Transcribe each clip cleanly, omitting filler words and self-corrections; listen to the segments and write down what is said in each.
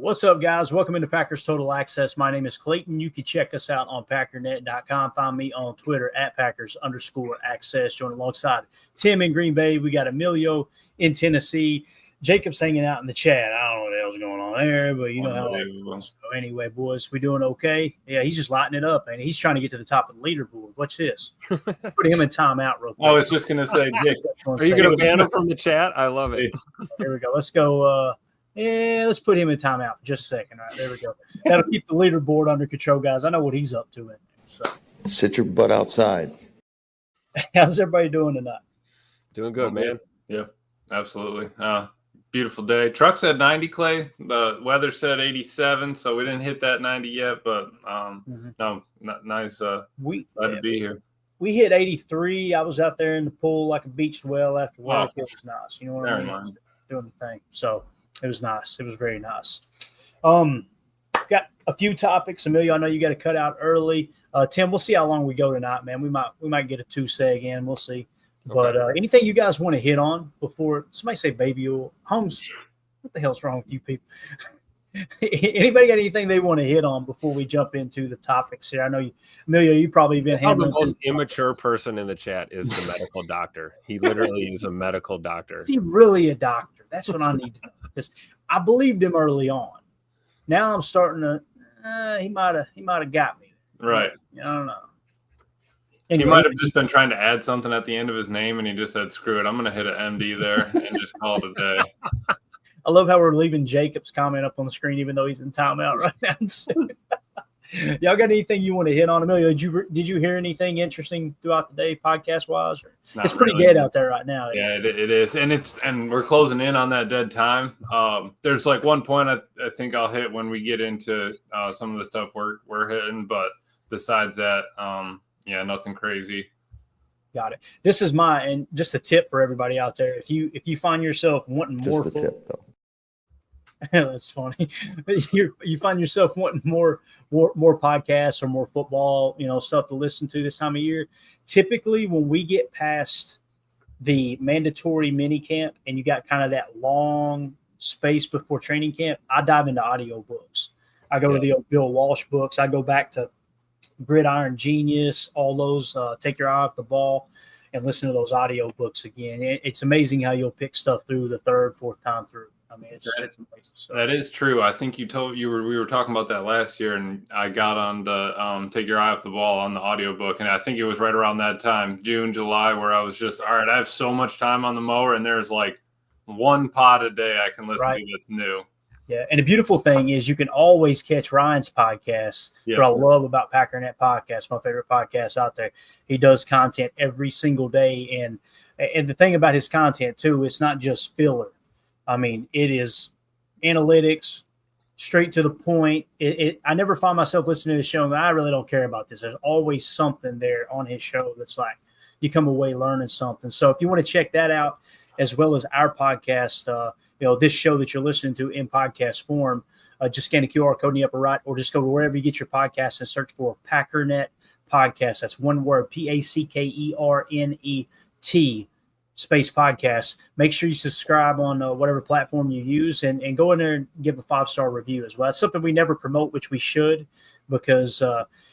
What's up, guys? Welcome into Packers Total Access. My name is Clayton. You can check us out on packernet.com. Find me on Twitter at Packers_access. Join alongside Tim in Green Bay. We got Emilio in Tennessee. Jacob's hanging out in the chat. I don't know what the hell's going on there, but you know how that goes. So anyway, boys, we doing okay? Yeah, he's just lighting it up, and he's trying to get to the top of the leaderboard. Watch this. Put him in timeout real quick. I was just going to say, Jake, are you going to ban him from the chat? I love it. Here we go. Let's go. Let's put him in timeout for just a second. All right, there we go. That'll keep the leaderboard under control, guys. I know what he's up to in there. So. Sit your butt outside. How's everybody doing tonight? Doing good, man. Yeah, absolutely. Beautiful day. Truck said 90, Clay. The weather said 87, so we didn't hit that 90 yet, but no, nice. Glad to be here. We hit 83. I was out there in the pool like a beached whale after work. It was nice. You know what I mean? Doing the thing. So it was nice. It was very nice. Got a few topics. Emilio, I know you got to cut out early. Tim, we'll see how long we go tonight, man. We might get a 2-seg in. We'll see. But anything you guys want to hit on before somebody say baby oil? Holmes, what the hell's wrong with you people? Anybody got anything they want to hit on before we jump into the topics here? I know you, Emilio, you've probably been handling the most immature person in the chat is the medical doctor. He literally is a medical doctor. Is he really a doctor? That's what I need to know, because I believed him early on. Now I'm starting to he might have got me. Right. I don't know. Anyway, he might have just been trying to add something at the end of his name, and he just said, screw it, I'm going to hit an MD there and just call it a day. I love how we're leaving Jacob's comment up on the screen, even though he's in timeout right now. Y'all got anything you want to hit on? Emilio, did you hear anything interesting throughout the day, podcast-wise? It's pretty dead out there right now. Yeah, it is. And we're closing in on that dead time. There's like one point I think I'll hit when we get into some of the stuff we're hitting, but besides that, yeah, nothing crazy. Got it. This is and just a tip for everybody out there. If you find yourself wanting more, just a tip though. That's funny. You find yourself wanting more podcasts or more football, stuff to listen to this time of year. Typically, when we get past the mandatory mini camp and you got kind of that long space before training camp, I dive into audio books. I go to the Bill Walsh books. I go back to Gridiron Genius, all those, Take Your Eye Off the Ball, and listen to those audio books again. It's amazing how you'll pick stuff through the third, fourth time through. I mean, it's amazing. So. That is true. I think we were talking about that last year, and I got on the Take Your Eye Off the Ball on the audiobook, and I think it was right around that time, June, July, where I was just, all right, I have so much time on the mower, and there's like one pod a day I can listen to that's new. Yeah, and the beautiful thing is you can always catch Ryan's podcast. That's what I love about Packernet Podcast, my favorite podcast out there. He does content every single day, and the thing about his content, too, it's not just filler. I mean, it is analytics, straight to the point. I never find myself listening to the show and I really don't care about this. There's always something there on his show that's like you come away learning something. So if you want to check that out, as well as our podcast, this show that you're listening to in podcast form, just scan the QR code in the upper right, or just go to wherever you get your podcast and search for Packernet Podcast. That's one word, Packernet space podcast. Make sure you subscribe on whatever platform you use, and go in there and give a 5-star review as well. It's something we never promote, which we should, because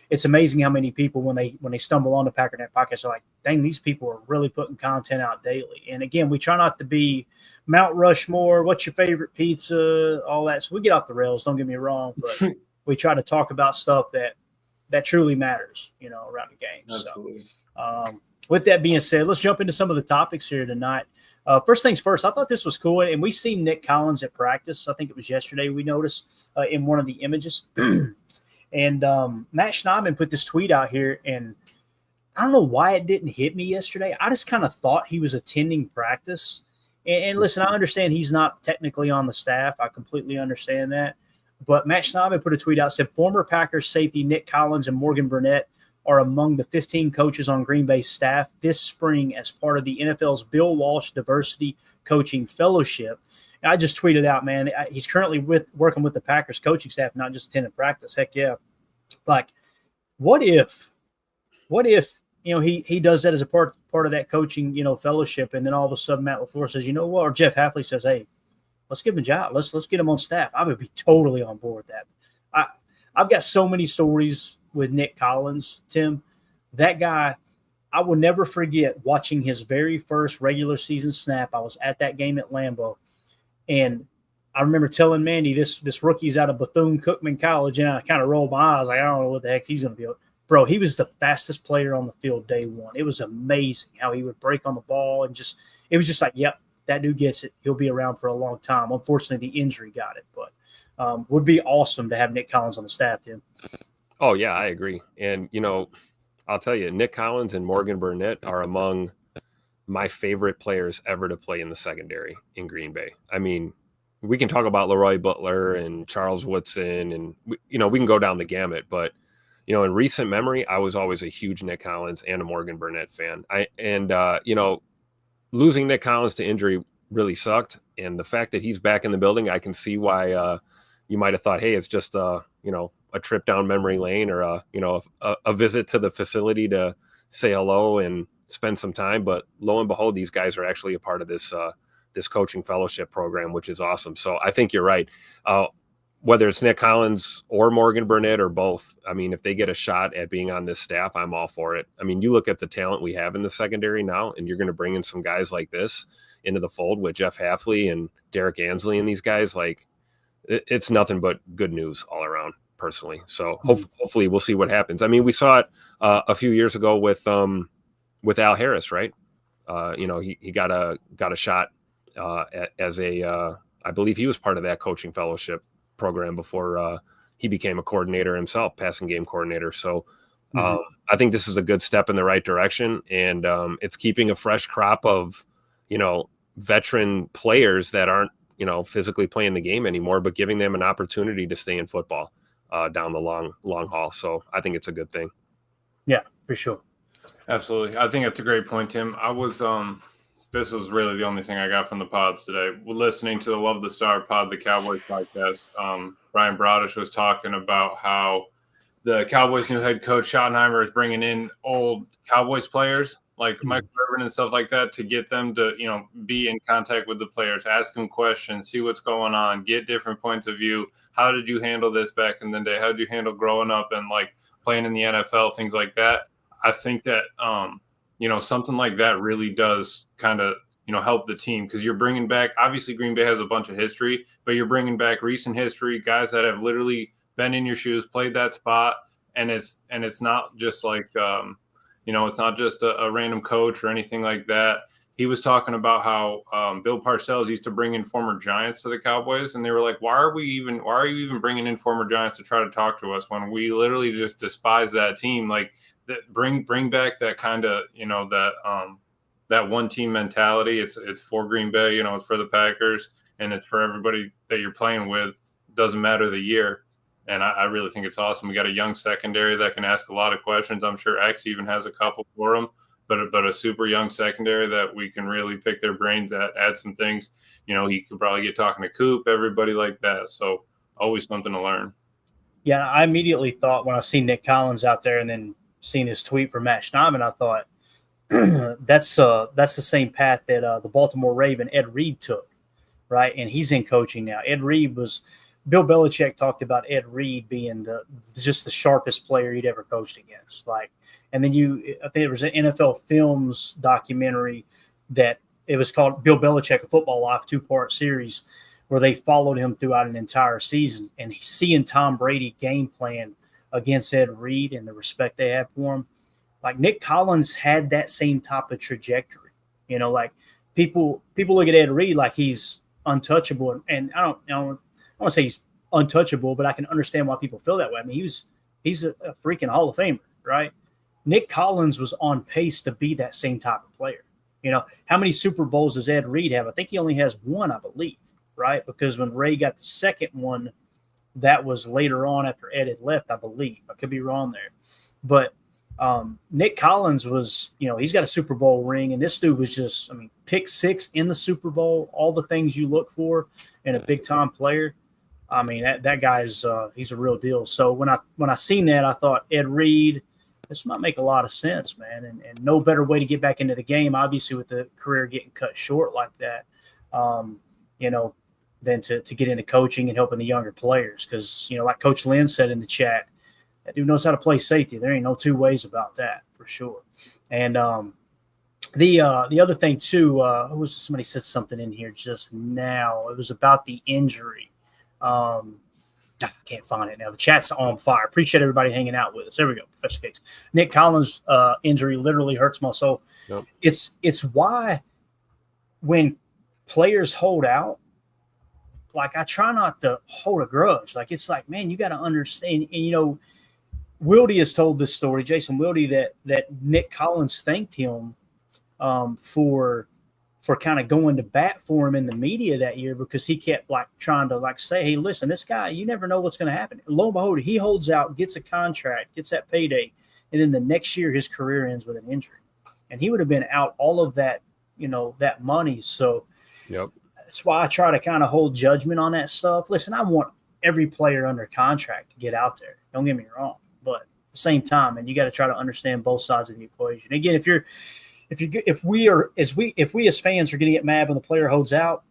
it's amazing how many people when they stumble on the Packernet Podcast are like, dang, these people are really putting content out daily. And again, we try not to be Mount Rushmore, what's your favorite pizza, all that. So we get off the rails, don't get me wrong, but we try to talk about stuff that truly matters, around the game. Absolutely. So with that being said, let's jump into some of the topics here tonight. First things first, I thought this was cool, and we seen Nick Collins at practice. I think it was yesterday we noticed in one of the images. And Matt Schneidman put this tweet out here, and I don't know why it didn't hit me yesterday. I just kind of thought he was attending practice. And listen, I understand he's not technically on the staff. I completely understand that. But Matt Schneidman put a tweet out, said former Packers safety Nick Collins and Morgan Burnett are among the 15 coaches on Green Bay's staff this spring as part of the NFL's Bill Walsh Diversity Coaching Fellowship. And I just tweeted out, man, he's currently working with the Packers coaching staff, not just attending practice. Heck yeah. Like, what if he does that as a part of that coaching, fellowship, and then all of a sudden Matt LaFleur says, you know what, or Jeff Hafley says, hey, let's give him a job. Let's get him on staff. I would be totally on board with that. I've got so many stories with Nick Collins, Tim. That guy, I will never forget watching his very first regular season snap. I was at that game at Lambeau, and I remember telling Mandy, this rookie's out of Bethune-Cookman College, and I kind of rolled my eyes like, I don't know what the heck he's going to be. Bro, he was the fastest player on the field day one. It was amazing how he would break on the ball, and it was just like, yep, that dude gets it. He'll be around for a long time. Unfortunately, the injury got it, but would be awesome to have Nick Collins on the staff, Tim. Oh, yeah, I agree. And, I'll tell you, Nick Collins and Morgan Burnett are among my favorite players ever to play in the secondary in Green Bay. I mean, we can talk about Leroy Butler and Charles Woodson, and, we can go down the gamut. But, in recent memory, I was always a huge Nick Collins and a Morgan Burnett fan. Losing Nick Collins to injury really sucked. And the fact that he's back in the building, I can see why you might have thought, hey, it's just, a trip down memory lane or a visit to the facility to say hello and spend some time. But lo and behold, these guys are actually a part of this coaching fellowship program, which is awesome. So I think you're right. Whether it's Nick Collins or Morgan Burnett or both, I mean, if they get a shot at being on this staff, I'm all for it. I mean, you look at the talent we have in the secondary now, and you're going to bring in some guys like this into the fold with Jeff Hafley and Derek Ansley and these guys. Like, it's nothing but good news all around, personally. So hopefully we'll see what happens. I mean, we saw it a few years ago with Al Harris, right? He got a shot as I believe he was part of that coaching fellowship program before he became a coordinator himself, passing game coordinator. So I think this is a good step in the right direction, and it's keeping a fresh crop of veteran players that aren't physically playing the game anymore, but giving them an opportunity to stay in football down the long haul. So I think it's a good thing. Yeah, for sure. Absolutely. I think that's a great point, Tim. I was this was really the only thing I got from the pods today. We're listening to the Love the Star pod, the Cowboys podcast. Brian Brodish was talking about how the Cowboys' new head coach Schottenheimer is bringing in old Cowboys players like Michael Irvin and stuff like that to get them to, be in contact with the players, ask them questions, see what's going on, get different points of view. How did you handle this back in the day? How did you handle growing up and like playing in the NFL, things like that? I think that, something like that really does kind of, help the team, because you're bringing back, obviously Green Bay has a bunch of history, but you're bringing back recent history, guys that have literally been in your shoes, played that spot. And it's not just like, it's not just a random coach or anything like that. He was talking about how Bill Parcells used to bring in former Giants to the Cowboys, and they were like, why are you even bringing in former Giants to try to talk to us when we literally just despise that team? Like, that bring back that kind of, that one team mentality. It's for Green Bay, it's for the Packers, and it's for everybody that you're playing with. Doesn't matter the year. And I really think it's awesome. We got a young secondary that can ask a lot of questions. I'm sure X even has a couple for them, but a super young secondary that we can really pick their brains at, add some things. He could probably get talking to Coop, everybody like that. So always something to learn. Yeah, I immediately thought when I seen Nick Collins out there and then seen this tweet from Matt Schneidman, I thought that's the same path that the Baltimore Raven Ed Reed took, right? And he's in coaching now. Ed Reed was – Bill Belichick talked about Ed Reed being just the sharpest player he'd ever coached against. Like, and then I think there was an NFL Films documentary that it was called Bill Belichick, a Football Life 2-part series, where they followed him throughout an entire season. And seeing Tom Brady game plan against Ed Reed and the respect they have for him, like Nick Collins had that same type of trajectory. Like people look at Ed Reed like he's untouchable, and I don't want to say he's untouchable, but I can understand why people feel that way. I mean, he's a freaking Hall of Famer, right? Nick Collins was on pace to be that same type of player. How many Super Bowls does Ed Reed have? I think he only has one, I believe, right? Because when Ray got the second one, that was later on after Ed had left, I believe. I could be wrong there. But Nick Collins was, he's got a Super Bowl ring, and this dude was just, pick 6 in the Super Bowl, all the things you look for in a big-time player. I mean, that guy's he's a real deal. So when I seen that, I thought Ed Reed, this might make a lot of sense, man. And no better way to get back into the game, obviously, with the career getting cut short like that. than to get into coaching and helping the younger players. Because, like Coach Lynn said in the chat, that dude knows how to play safety. There ain't no two ways about that for sure. And the other thing too, somebody said something in here just now. It was about the injury. I can't find it now. The chat's on fire. Appreciate everybody hanging out with us. There we go. Professor Cakes. Nick Collins' injury literally hurts my soul. Yep. It's why when players hold out, like, I try not to hold a grudge. Like, it's like, man, you got to understand. And, Wildy has told this story, Jason Wildy, that Nick Collins thanked him for kind of going to bat for him in the media that year, because he kept trying to say, hey, listen, this guy, you never know what's going to happen. Lo and behold, he holds out, gets a contract, gets that payday, and then the next year his career ends with an injury. And he would have been out all of that, that money. So yep. That's why I try to kind of hold judgment on that stuff. Listen, I want every player under contract to get out there. Don't get me wrong. But at the same time, and you got to try to understand both sides of the equation. Again, if we as fans are going to get mad when the player holds out,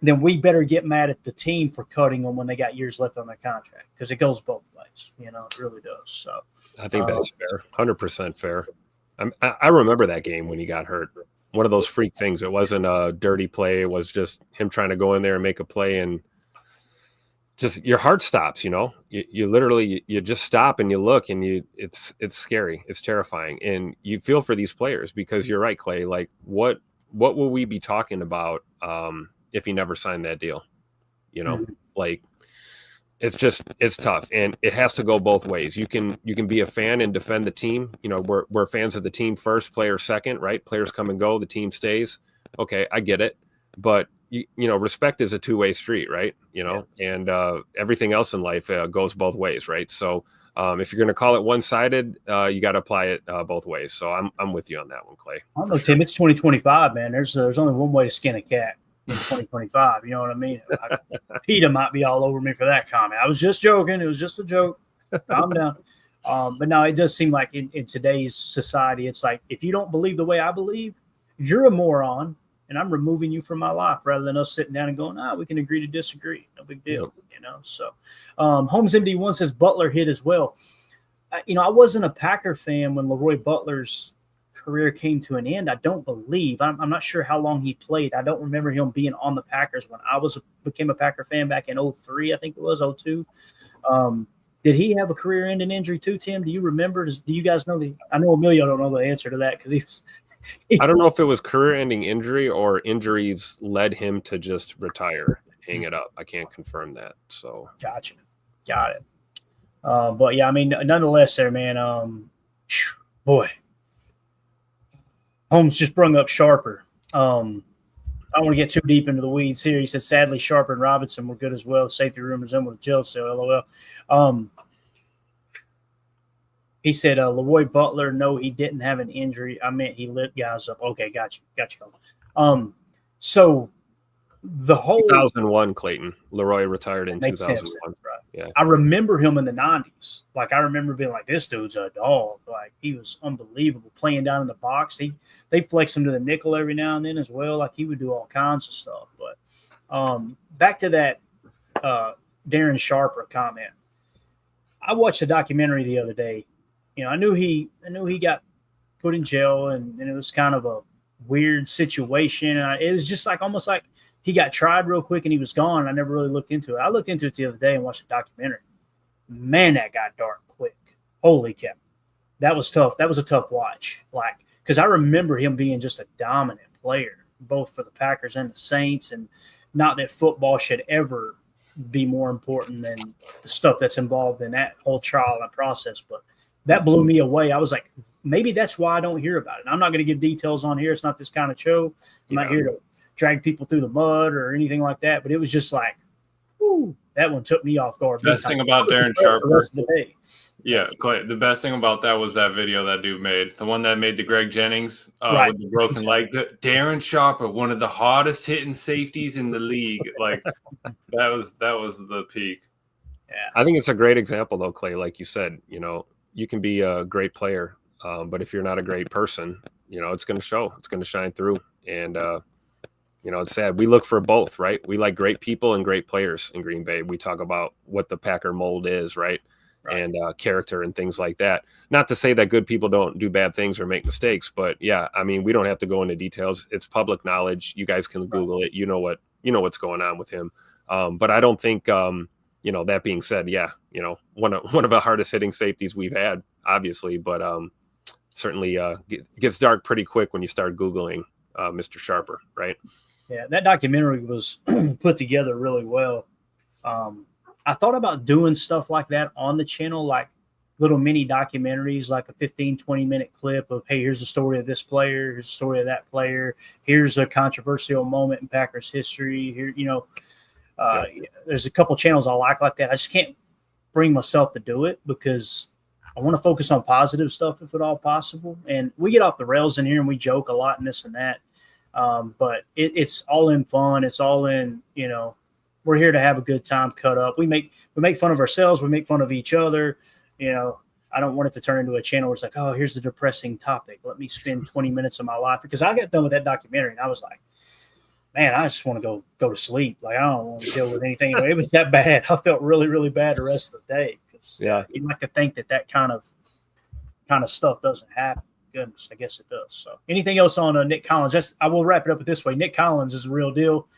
then we better get mad at the team for cutting them when they got years left on their contract, because it goes both ways. It really does. So I think that's fair, 100% fair. I remember that game when he got hurt. One of those freak things. It wasn't a dirty play. It was just him trying to go in there and make a play, and just your heart stops. You literally you just stop and you look, and it's scary. It's terrifying, and you feel for these players, because you're right, Clay. Like, what will we be talking about if he never signed that deal? Like, it's tough, and it has to go both ways. You can be a fan and defend the team. We're fans of the team first, players second, right? Players come and go, the team stays. Okay, I get it, but respect is a two-way street, right? And everything else in life goes both ways, right? So if you're going to call it one-sided, you got to apply it both ways. So I'm with you on that one, Clay. I don't know, Tim. It's 2025, man. There's only one way to skin a cat in 2025. You know what I mean? PETA might be all over me for that comment. I was just joking. It was just a joke. Calm down. But no, it does seem like in today's society, it's like, if you don't believe the way I believe, you're a moron, and I'm removing you from my life, rather than us sitting down and going, we can agree to disagree. No big deal. Yep. So Holmes MD1 says Butler hit as well. I wasn't a Packer fan when Leroy Butler's career came to an end. I don't believe. I'm not sure how long he played. I don't remember him being on the Packers when I became a Packer fan back in 2003. I think it was 2002. Did he have a career-ending injury too, Tim? Do you remember? Do you guys know I know Emilio don't know the answer to that, because he was. I don't know if it was career-ending injury or injuries led him to just retire, hang it up. I can't confirm that. So gotcha, got it. But yeah, I mean, nonetheless, there, man. Boy. Holmes just brung up Sharper. I don't want to get too deep into the weeds here. He said, sadly, Sharper and Robinson were good as well. Safety room resembled jail cell, LOL. He said, Leroy Butler, no, he didn't have an injury. I meant he lit guys up. Okay, gotcha. So the whole 2001, Clayton. Leroy retired in 2001. Sense, right? Yeah. I remember him in the 90s. Like, I remember being like, this dude's a dog. Like, he was unbelievable playing down in the box. They flex him to the nickel every now and then as well. Like, he would do all kinds of stuff. But back to that Darren Sharper comment. I watched a documentary the other day. I knew he got put in jail, and it was kind of a weird situation. It was just almost like he got tried real quick and he was gone. I never really looked into it. I looked into it the other day and watched a documentary. Man, that got dark quick. Holy cow. That was tough. That was a tough watch. Because I remember him being just a dominant player, both for the Packers and the Saints, and not that football should ever be more important than the stuff that's involved in that whole trial and process. But that blew me away. I was like, maybe that's why I don't hear about it. And I'm not going to give details on here. It's not this kind of show. I'm not here to drag people through the mud or anything like that. But it was just like, whoo, that one took me off guard. Best thing about Darren Sharper. Yeah, Clay, the best thing about that was that video that dude made. The one that made the Greg Jennings right. with the broken leg. Darren Sharper, one of the hardest hitting safeties in the league. Like, that was the peak. Yeah. I think it's a great example, though, Clay. Like you said, you can be a great player, but if you're not a great person, it's going to show. It's going to shine through. And It's sad. We look for both, right? We like great people and great players in Green Bay. We talk about what the Packer mold is, right? And character and things like that. Not to say that good people don't do bad things or make mistakes, but yeah, I mean, we don't have to go into details. It's public knowledge. You guys can Google it. You know what's going on with him. But I don't think, that being said, yeah, one of the hardest hitting safeties we've had, obviously, but certainly gets dark pretty quick when you start Googling Mr. Sharper, right? Yeah, that documentary was put together really well. I thought about doing stuff like that on the channel, like little mini documentaries, like a 15, 20-minute clip of, hey, here's the story of this player, here's the story of that player, here's a controversial moment in Packers history. Here, there's a couple channels I like that. I just can't bring myself to do it because I want to focus on positive stuff if at all possible. And we get off the rails in here and we joke a lot and this and that. But it's all in fun. It's all in, we're here to have a good time, cut up. We make fun of ourselves. We make fun of each other. I don't want it to turn into a channel where it's like, oh, here's the depressing topic. Let me spend 20 minutes of my life. Because I got done with that documentary and I was like, man, I just want to go to sleep. Like, I don't want to deal with anything. It was that bad. I felt really, really bad the rest of the day. You'd like to think that kind of stuff doesn't happen. Goodness, I guess it does. So anything else on Nick Collins? I will wrap it up with this way. Nick Collins is a real deal.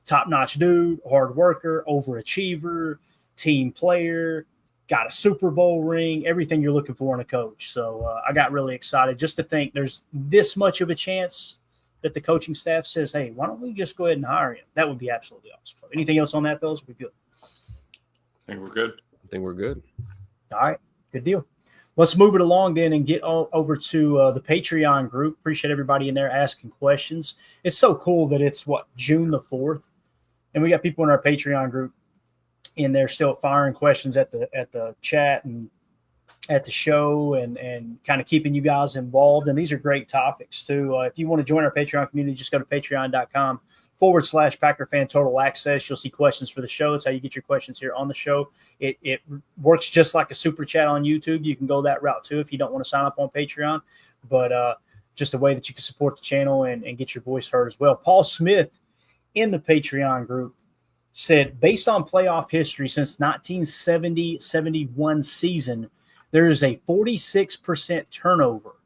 Top-notch dude, hard worker, overachiever, team player, got a Super Bowl ring, everything you're looking for in a coach. So I got really excited just to think there's this much of a chance that the coaching staff says, hey, why don't we just go ahead and hire him? That would be absolutely awesome. So anything else on that, fellas? We're good. I think we're good. All right, good deal. Let's move it along then and get over to the Patreon group. Appreciate everybody in there asking questions. It's so cool that it's, June the 4th? And we got people in our Patreon group in there still firing questions at the chat and at the show and kind of keeping you guys involved. And these are great topics too. If you want to join our Patreon community, just go to patreon.com/Packer Fan Total Access. You'll see questions for the show. It's how you get your questions here on the show. It works just like a super chat on YouTube. You can go that route too if you don't want to sign up on Patreon, but just a way that you can support the channel and get your voice heard as well. Paul Smith in the Patreon group said, based on playoff history since 1970-71 season, there is a 46% turnover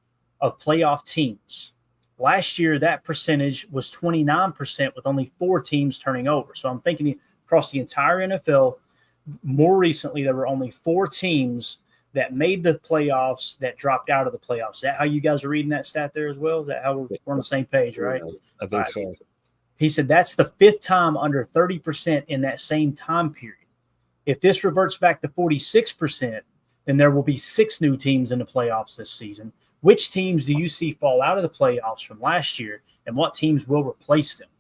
of playoff teams. Last year, that percentage was 29% with only 4 teams turning over. So I'm thinking across the entire NFL, more recently, there were only 4 teams that made the playoffs that dropped out of the playoffs. Is that how you guys are reading that stat there as well? Is that how we're on the same page, right? I think so. He said that's the 5th time under 30% in that same time period. If this reverts back to 46%, then there will be 6 new teams in the playoffs this season. Which teams do you see fall out of the playoffs from last year, and what teams will replace them?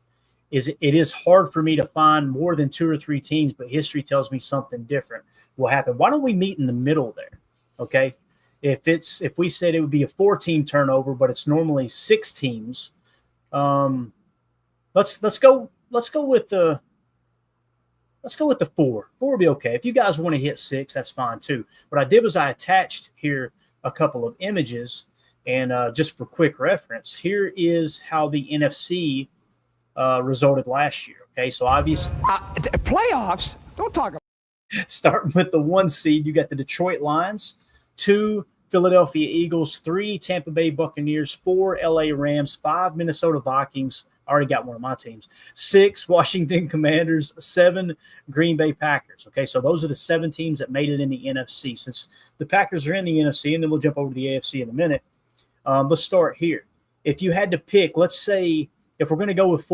It is hard for me to find more than 2 or 3 teams, but history tells me something different will happen. Why don't we meet in the middle there? Okay, if we said it would be a 4-team turnover, but it's normally 6 teams. Let's go with the 4. 4 will be okay. If you guys want to hit 6, that's fine too. What I did was I attached here a couple of images, and just for quick reference, here is how the NFC resulted last year. Okay, so obviously playoffs. Don't talk about. Starting with the 1 seed, you got the Detroit Lions, 2 Philadelphia Eagles, 3 Tampa Bay Buccaneers, 4 LA Rams, 5 Minnesota Vikings. I already got one of my teams. 6 Washington Commanders, 7 Green Bay Packers. Okay, so those are the 7 teams that made it in the NFC. Since the Packers are in the NFC, and then we'll jump over to the AFC in a minute. Let's start here. If you had to pick, let's say, if we're going to go with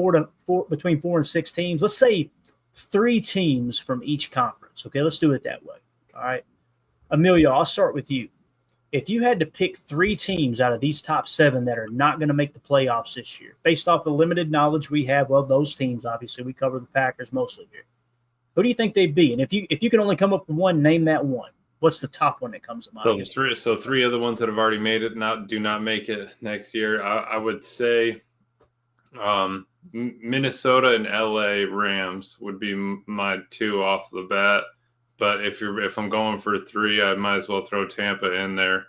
between 4 and 6 teams, let's say 3 teams from each conference. Okay, let's do it that way. All right, Emilio, I'll start with you. If you had to pick 3 teams out of these top 7 that are not going to make the playoffs this year, based off the limited knowledge we have of those teams, obviously we cover the Packers mostly here. Who do you think they'd be? And if you can only come up with one, name that one. What's the top one that comes to mind? So 3 of the ones that have already made it do not make it next year. I would say Minnesota and LA Rams would be my 2 off the bat. But if I'm going for 3, I might as well throw Tampa in there,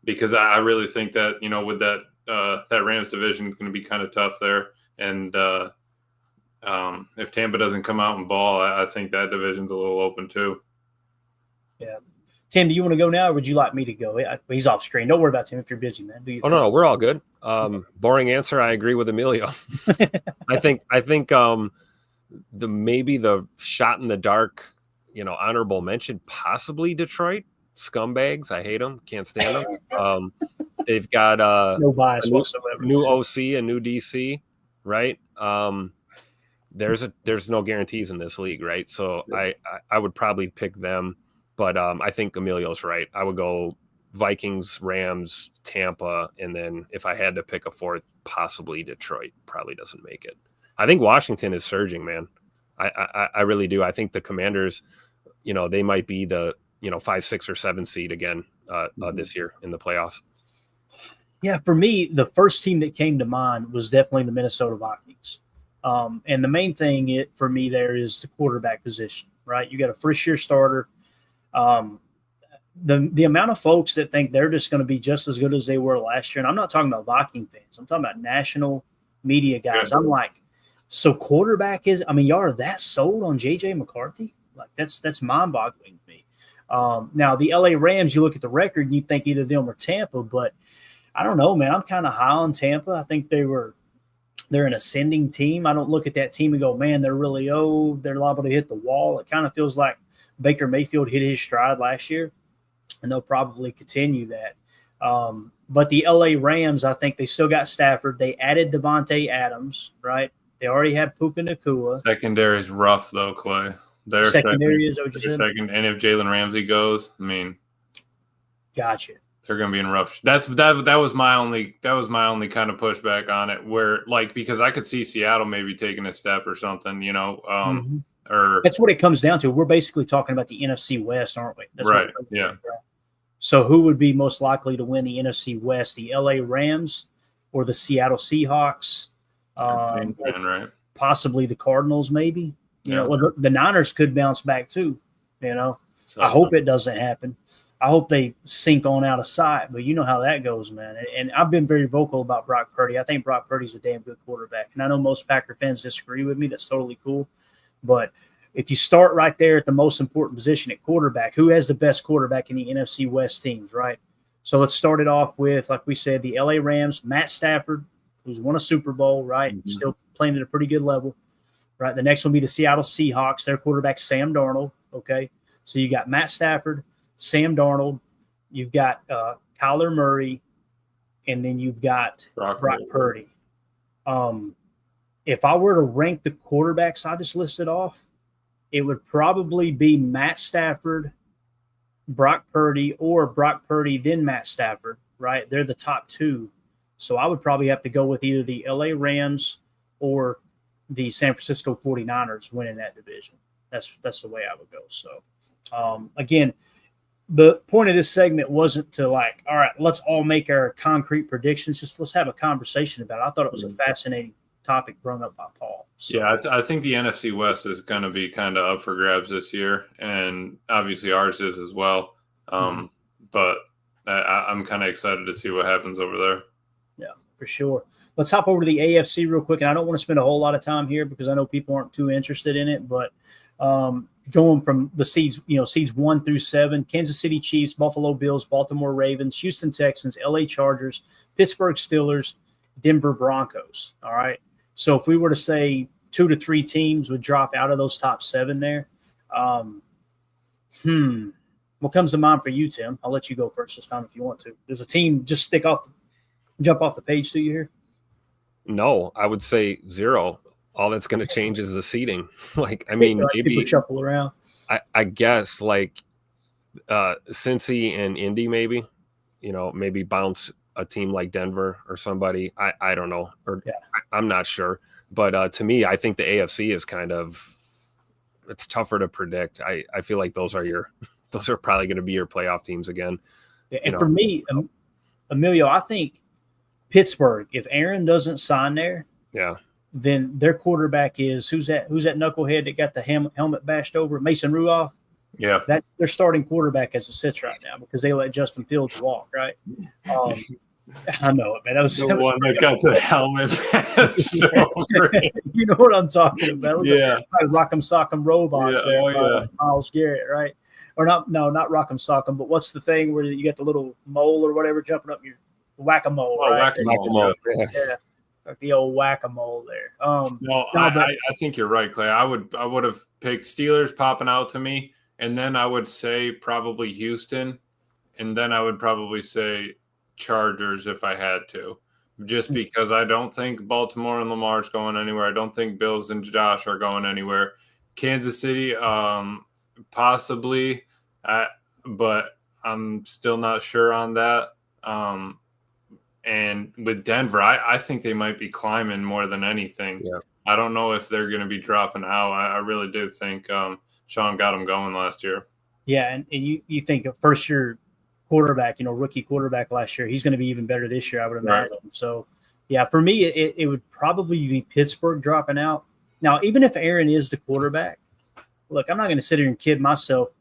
because I really think that with that Rams division is going to be kind of tough there. And if Tampa doesn't come out and ball, I think that division's a little open too. Yeah. Tim, do you want to go now, or would you like me to go? He's off screen. Don't worry about Tim if you're busy, man. No, we're all good. Boring answer. I agree with Emilio. I think maybe the shot in the dark, honorable mention, possibly Detroit. Scumbags. I hate them. Can't stand them. They've got no bias whatsoever. New OC and new DC, right? There's no guarantees in this league, right? So I would probably pick them, but I think Emilio's right. I would go Vikings, Rams, Tampa, and then if I had to pick a fourth, possibly Detroit. Probably doesn't make it. I think Washington is surging, man. I really do. I think the Commanders, they might be the 5, 6, or 7 seed again this year in the playoffs. Yeah, for me, the first team that came to mind was definitely the Minnesota Vikings. And the main thing for me there is the quarterback position, right? You got a first-year starter. The amount of folks that think they're just going to be just as good as they were last year, and I'm not talking about Viking fans. I'm talking about national media guys. I'm like, so quarterback y'all are that sold on J.J. McCarthy? Like, that's mind-boggling to me. Now, the L.A. Rams, you look at the record and you think either them or Tampa, but I don't know, man. I'm kind of high on Tampa. I think they're an ascending team. I don't look at that team and go, man, they're really old. They're liable to hit the wall. It kind of feels like Baker Mayfield hit his stride last year, and they'll probably continue that. But the L.A. Rams, I think they still got Stafford. They added Devontae Adams, right? They already have Puka Nacua. Secondary is rough, though, Clay. Their secondary is what you said? Second, and if Jalen Ramsey goes, gotcha. They're going to be in rough. That was my only kind of pushback on it, where because I could see Seattle maybe taking a step or something, or that's what it comes down to. We're basically talking about the NFC West, aren't we? That's right. Yeah. Right? So who would be most likely to win the NFC West? The LA Rams or the Seattle Seahawks? Right. Possibly the Cardinals, maybe. Yeah. The Niners could bounce back too. So I hope it doesn't happen. I hope they sink on out of sight, but you know how that goes, man. And I've been very vocal about Brock Purdy. I think Brock Purdy's a damn good quarterback. And I know most Packer fans disagree with me. That's totally cool. But if you start right there at the most important position at quarterback, who has the best quarterback in the NFC West teams, right? So let's start it off with, like we said, the LA Rams, Matt Stafford, who's won a Super Bowl, right? Mm-hmm. Still playing at a pretty good level, right? The next one will be the Seattle Seahawks. Their quarterback, Sam Darnold, okay? So you got Matt Stafford, Sam Darnold, you've got Kyler Murray, and then you've got Brock Purdy. If I were to rank the quarterbacks I just listed off, it would probably be Matt Stafford, Brock Purdy, or Brock Purdy, then Matt Stafford, right? They're the top two. So I would probably have to go with either the LA Rams or the San Francisco 49ers winning that division. That's the way I would go. So, again, the point of this segment wasn't to all right, let's all make our concrete predictions. Just let's have a conversation about it. I thought it was a fascinating topic brought up by Paul. So, yeah, I think the NFC West is going to be kind of up for grabs this year, and obviously ours is as well. But I'm kind of excited to see what happens over there. Yeah, for sure. Let's hop over to the AFC real quick, and I don't want to spend a whole lot of time here because I know people aren't too interested in it, but going from the seeds 1 through 7, Kansas City Chiefs, Buffalo Bills, Baltimore Ravens, Houston Texans, LA Chargers, Pittsburgh Steelers, Denver Broncos. All right. So if we were to say 2 to 3 teams would drop out of those top 7 there, what comes to mind for you, Tim? I'll let you go first this time if you want to. There's a team just jump off the page to you here. No, I would say 0. All that's going to change is the seeding. Maybe people shuffle around. I guess Cincy and Indy, maybe bounce a team like Denver or somebody. I don't know, I'm not sure. But to me, I think the AFC is it's tougher to predict. I feel like those are probably going to be your playoff teams again. Yeah, and for me, Emilio, I think Pittsburgh, if Aaron doesn't sign there, then their quarterback is who's that knucklehead that got the helmet bashed over? Mason Rudolph. Yeah, that their starting quarterback as it sits right now because they let Justin Fields walk, right? I know it, man. That was The one that got the helmet patched over it. You know what I'm talking about? Yeah. Rock'em Sock'em Robots Yeah, there oh, by yeah. Miles Garrett, right? Or not Rock'em Sock'em, but what's the thing where you got the little mole or whatever jumping up your whack-a-mole, Oh, right? whack-a-mole. Yeah. Yeah, like the old whack-a-mole there. No, but I think you're right, Clay. I would have picked Steelers popping out to me, and then I would say probably Houston, and then I would probably say Chargers if I had to, just because I don't think Baltimore and Lamar's going anywhere. I don't think Bills and Josh are going anywhere. Kansas City, possibly, but I'm still not sure on that. And with Denver, I think they might be climbing more than anything. Yeah. I don't know if they're going to be dropping out. I really do think Sean got them going last year. Yeah, and you think a first-year quarterback, rookie quarterback last year, he's going to be even better this year, I would imagine. Right. So, yeah, for me, it would probably be Pittsburgh dropping out. Now, even if Aaron is the quarterback, look, I'm not going to sit here and kid myself,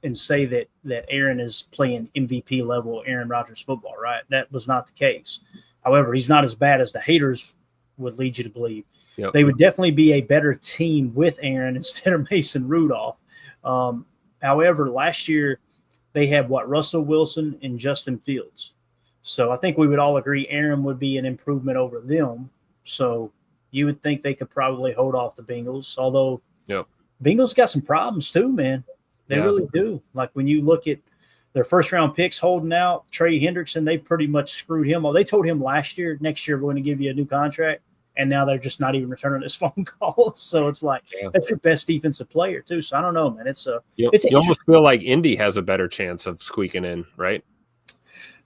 and say that Aaron is playing MVP level Aaron Rodgers football, right? That was not the case. However, he's not as bad as the haters would lead you to believe. Yep. They would definitely be a better team with Aaron instead of Mason Rudolph. However, last year they had Russell Wilson and Justin Fields. So I think we would all agree Aaron would be an improvement over them. So you would think they could probably hold off the Bengals, although Bengals got some problems too, man. They really do. Like when you look at their first-round picks holding out, Trey Hendrickson, they pretty much screwed him. They told him last year, next year we're going to give you a new contract, and now they're just not even returning his phone calls. So it's like that's your best defensive player too. So I don't know, man. You almost feel like Indy has a better chance of squeaking in, right?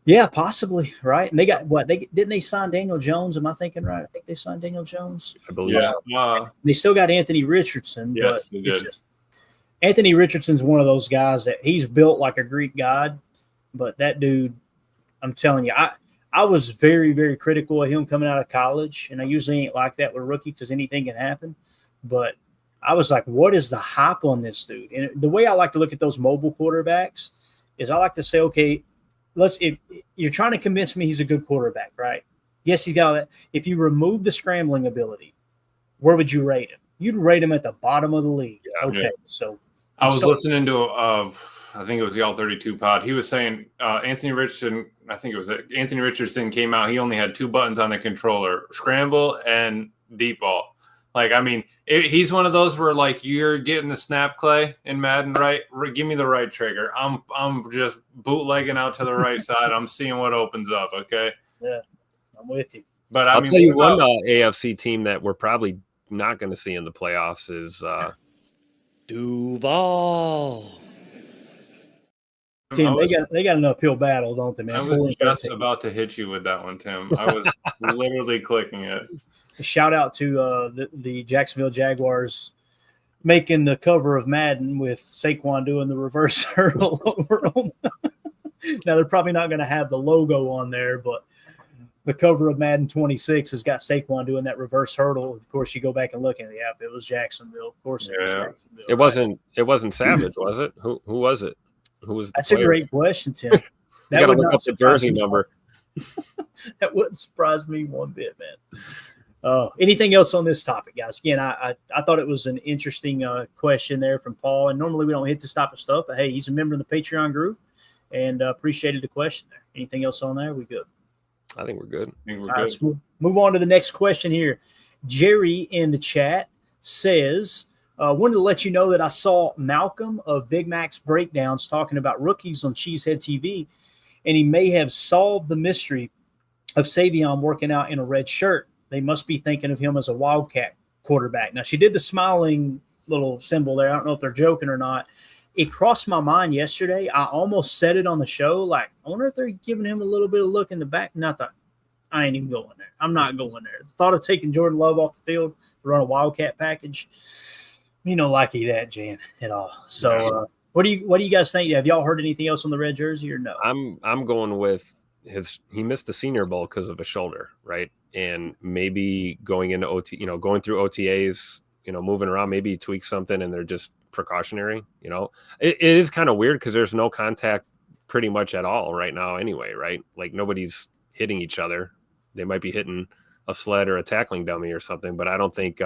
Yeah, possibly, right? And they got didn't they sign Daniel Jones? Am I thinking right? I think they signed Daniel Jones. I believe so. They still got Anthony Richardson. Yes, but they did. Anthony Richardson's one of those guys that he's built like a Greek god, but that dude, I'm telling you, I was very, very critical of him coming out of college, and I usually ain't like that with a rookie because anything can happen. But I was like, what is the hype on this dude? And the way I like to look at those mobile quarterbacks is I like to say, okay, if you're trying to convince me he's a good quarterback, right? Yes, he's got that. If you remove the scrambling ability, where would you rate him? You'd rate him at the bottom of the league. Yeah, okay, so I was listening to I think it was the All 32 pod. He was saying Anthony Richardson. I think it was Anthony Richardson came out. He only had two buttons on the controller: scramble and deep ball. Like, I mean, he's one of those where like you're getting the snap, Clay, in Madden, right? Give me the right trigger. I'm just bootlegging out to the right side. I'm seeing what opens up. Okay. Yeah, I'm with you. But I'll tell you one AFC team that we're probably not going to see in the playoffs is Duval. Tim, they got an uphill battle, don't they, man? I was just about to hit you with that one, Tim. I was literally clicking it. Shout out to the Jacksonville Jaguars making the cover of Madden with Saquon doing the reverse hurdle over them. Now, they're probably not going to have the logo on there, but the cover of Madden 26 has got Saquon doing that reverse hurdle. Of course, you go back and look at it. Yeah, it was Jacksonville. Of course, it was Jacksonville. It wasn't Savage, was it? Who was it? Who was? That's a great question, Tim. That would look up the jersey number. That wouldn't surprise me one bit, man. Anything else on this topic, guys? Again, I thought it was an interesting question there from Paul. And normally we don't hit this type of stuff, but hey, he's a member of the Patreon group, and appreciated the question there. Anything else on there? We good? I think we're good. Let's move on to the next question here. Jerry in the chat says, wanted to let you know that I saw Malcolm of Big Mac's Breakdowns talking about rookies on Cheesehead TV, and he may have solved the mystery of Savion working out in a red shirt. They must be thinking of him as a Wildcat quarterback. Now, she did the smiling little symbol there. I don't know if they're joking or not. It crossed my mind yesterday. I almost said it on the show. Like, I wonder if they're giving him a little bit of look in the back. And I thought, I ain't even going there. I'm not going there. The thought of taking Jordan Love off the field to run a Wildcat package, you know, likey that, Jan, at all. So, what do you guys think? Have y'all heard anything else on the red jersey or no? I'm going with he missed the Senior Bowl because of a shoulder, right? And maybe going into going through OTAs, moving around, maybe he tweaks something and they're just precautionary. It is kind of weird because there's no contact pretty much at all right now anyway, right? Like nobody's hitting each other. They might be hitting a sled or a tackling dummy or something, but I don't think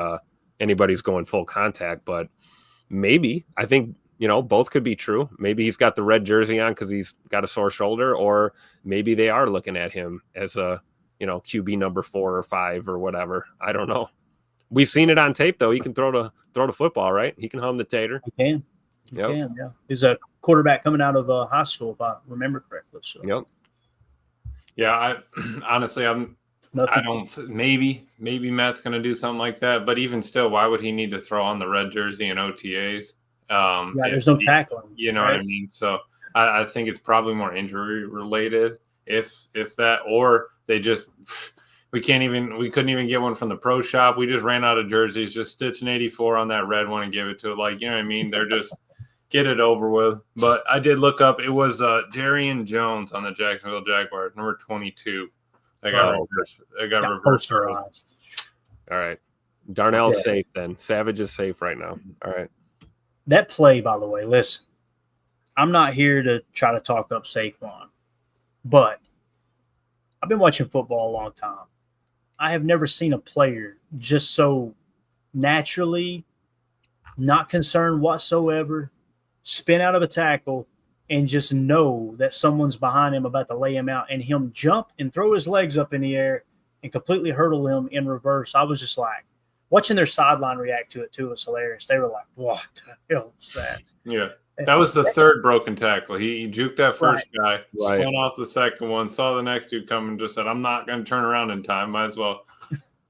anybody's going full contact. But maybe, I think, both could be true. Maybe he's got the red jersey on because he's got a sore shoulder, or maybe they are looking at him as a, QB number 4 or 5 or whatever. I don't know. We've seen it on tape though. He can throw the football, right? He can hum the tater. He can. He can, yeah. He's a quarterback coming out of high school, if I remember correctly. So. Yep. Yeah, I honestly, maybe Matt's going to do something like that, but even still, why would he need to throw on the red jersey in OTAs? There's no tackling. You know what I mean? So I think it's probably more injury related, if that, or they just we couldn't even get one from the pro shop. We just ran out of jerseys, just stitch an 84 on that red one and give it to it. Like, you know what I mean? They're just get it over with. But I did look up. It was Jarian Jones on the Jacksonville Jaguars, number 22. They got reversed. All right. Darnell's safe then. Savage is safe right now. All right. That play, by the way, listen, I'm not here to try to talk up Saquon, but I've been watching football a long time. I have never seen a player just so naturally, not concerned whatsoever, spin out of a tackle and just know that someone's behind him about to lay him out, and him jump and throw his legs up in the air and completely hurdle him in reverse. I was just like, watching their sideline react to it too was hilarious. They were like, what the hell was that? Yeah. That was the third broken tackle. He juked that first guy, Right. spun off the second one, saw the next dude come and just said, I'm not going to turn around in time. Might as well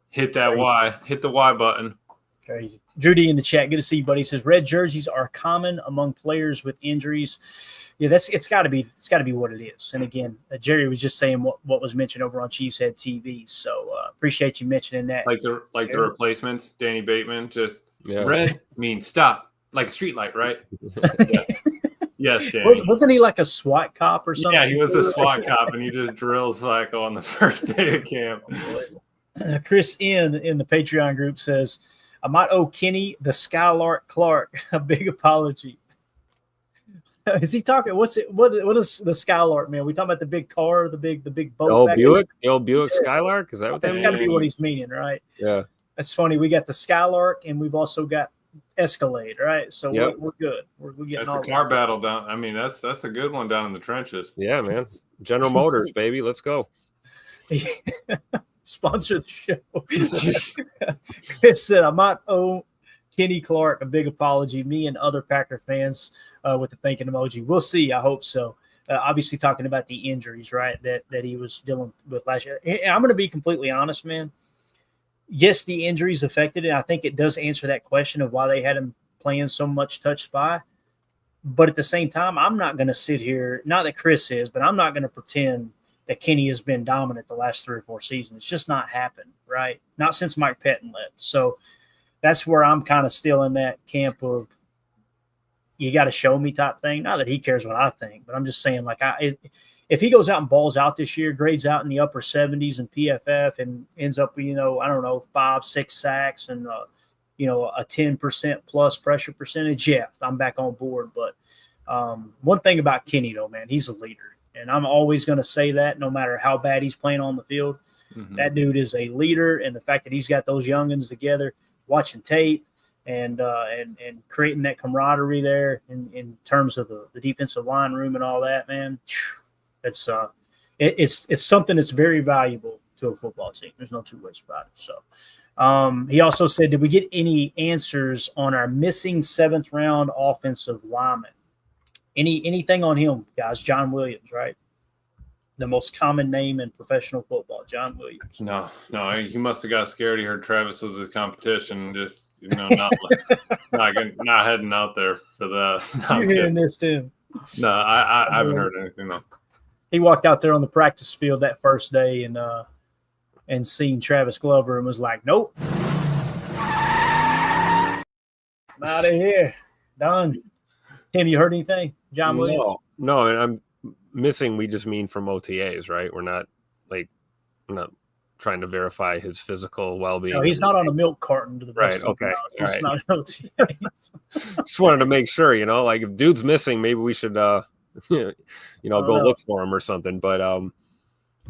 hit that Y, hit the Y button. Crazy. Drew D in the chat, good to see you, buddy. He says red jerseys are common among players with injuries. Yeah, it's got to be what it is. And again, Jerry was just saying what was mentioned over on Cheesehead TV. So appreciate you mentioning that. Like the replacements, Danny Bateman, just red means stop, like a street light, right? Yeah. Yes, Danny. Wasn't he like a SWAT cop or something? Yeah, he was a SWAT cop, and he just drills Flacco on the first day of camp. Chris in the Patreon group says, I might owe Kenny the Skylark Clark a big apology. Is he talking? What is the Skylark, man? We talking about the big car, the big boat? The old Buick Skylark? Is that what that's got to be what he's meaning, right? Yeah. That's funny. We got the Skylark, and we've also got Escalade, right? So we're good. We're getting that's all a car battle down. I mean, that's a good one down in the trenches. Yeah, man. General Motors, baby. Let's go. Sponsor the show. Chris said, I might owe Kenny Clark a big apology. Me and other Packer fans with the thinking emoji. We'll see. I hope so. Obviously, talking about the injuries, right, that he was dealing with last year. And I'm going to be completely honest, man. Yes, the injuries affected it. I think it does answer that question of why they had him playing so much touch spy. But at the same time, I'm not going to sit here, not that Chris is, but I'm not going to pretend that Kenny has been dominant the last 3 or 4 seasons. It's just not happened, right? Not since Mike Pettin left. So that's where I'm kind of still in that camp of you got to show me type thing. Not that he cares what I think, but I'm just saying, like, if he goes out and balls out this year, grades out in the upper 70s in PFF and ends up, 5-6 sacks and, a 10% plus pressure percentage, yeah, I'm back on board. But one thing about Kenny, though, man, he's a leader. And I'm always going to say that no matter how bad he's playing on the field. Mm-hmm. That dude is a leader. And the fact that he's got those youngins together, watching tape and creating that camaraderie there in terms of the defensive line room and all that, man, it's something that's very valuable to a football team. There's no two ways about it. So he also said, did we get any answers on our missing 7th round offensive lineman? Anything on him, guys? John Williams, right? The most common name in professional football, John Williams. No, he must have got scared. He heard Travis was his competition. Just not heading out there for that. You're hearing this too. No, I haven't heard anything though. He walked out there on the practice field that first day and seen Travis Glover and was like, "Nope, I'm out of here, done." Tim, you heard anything? John Williams? No, and I'm missing. We just mean from OTAs, right? We're not trying to verify his physical well-being. No, he's not on a milk carton to the right. Okay, all right. Just wanted to make sure, like if dude's missing, maybe we should go know. look for him or something. But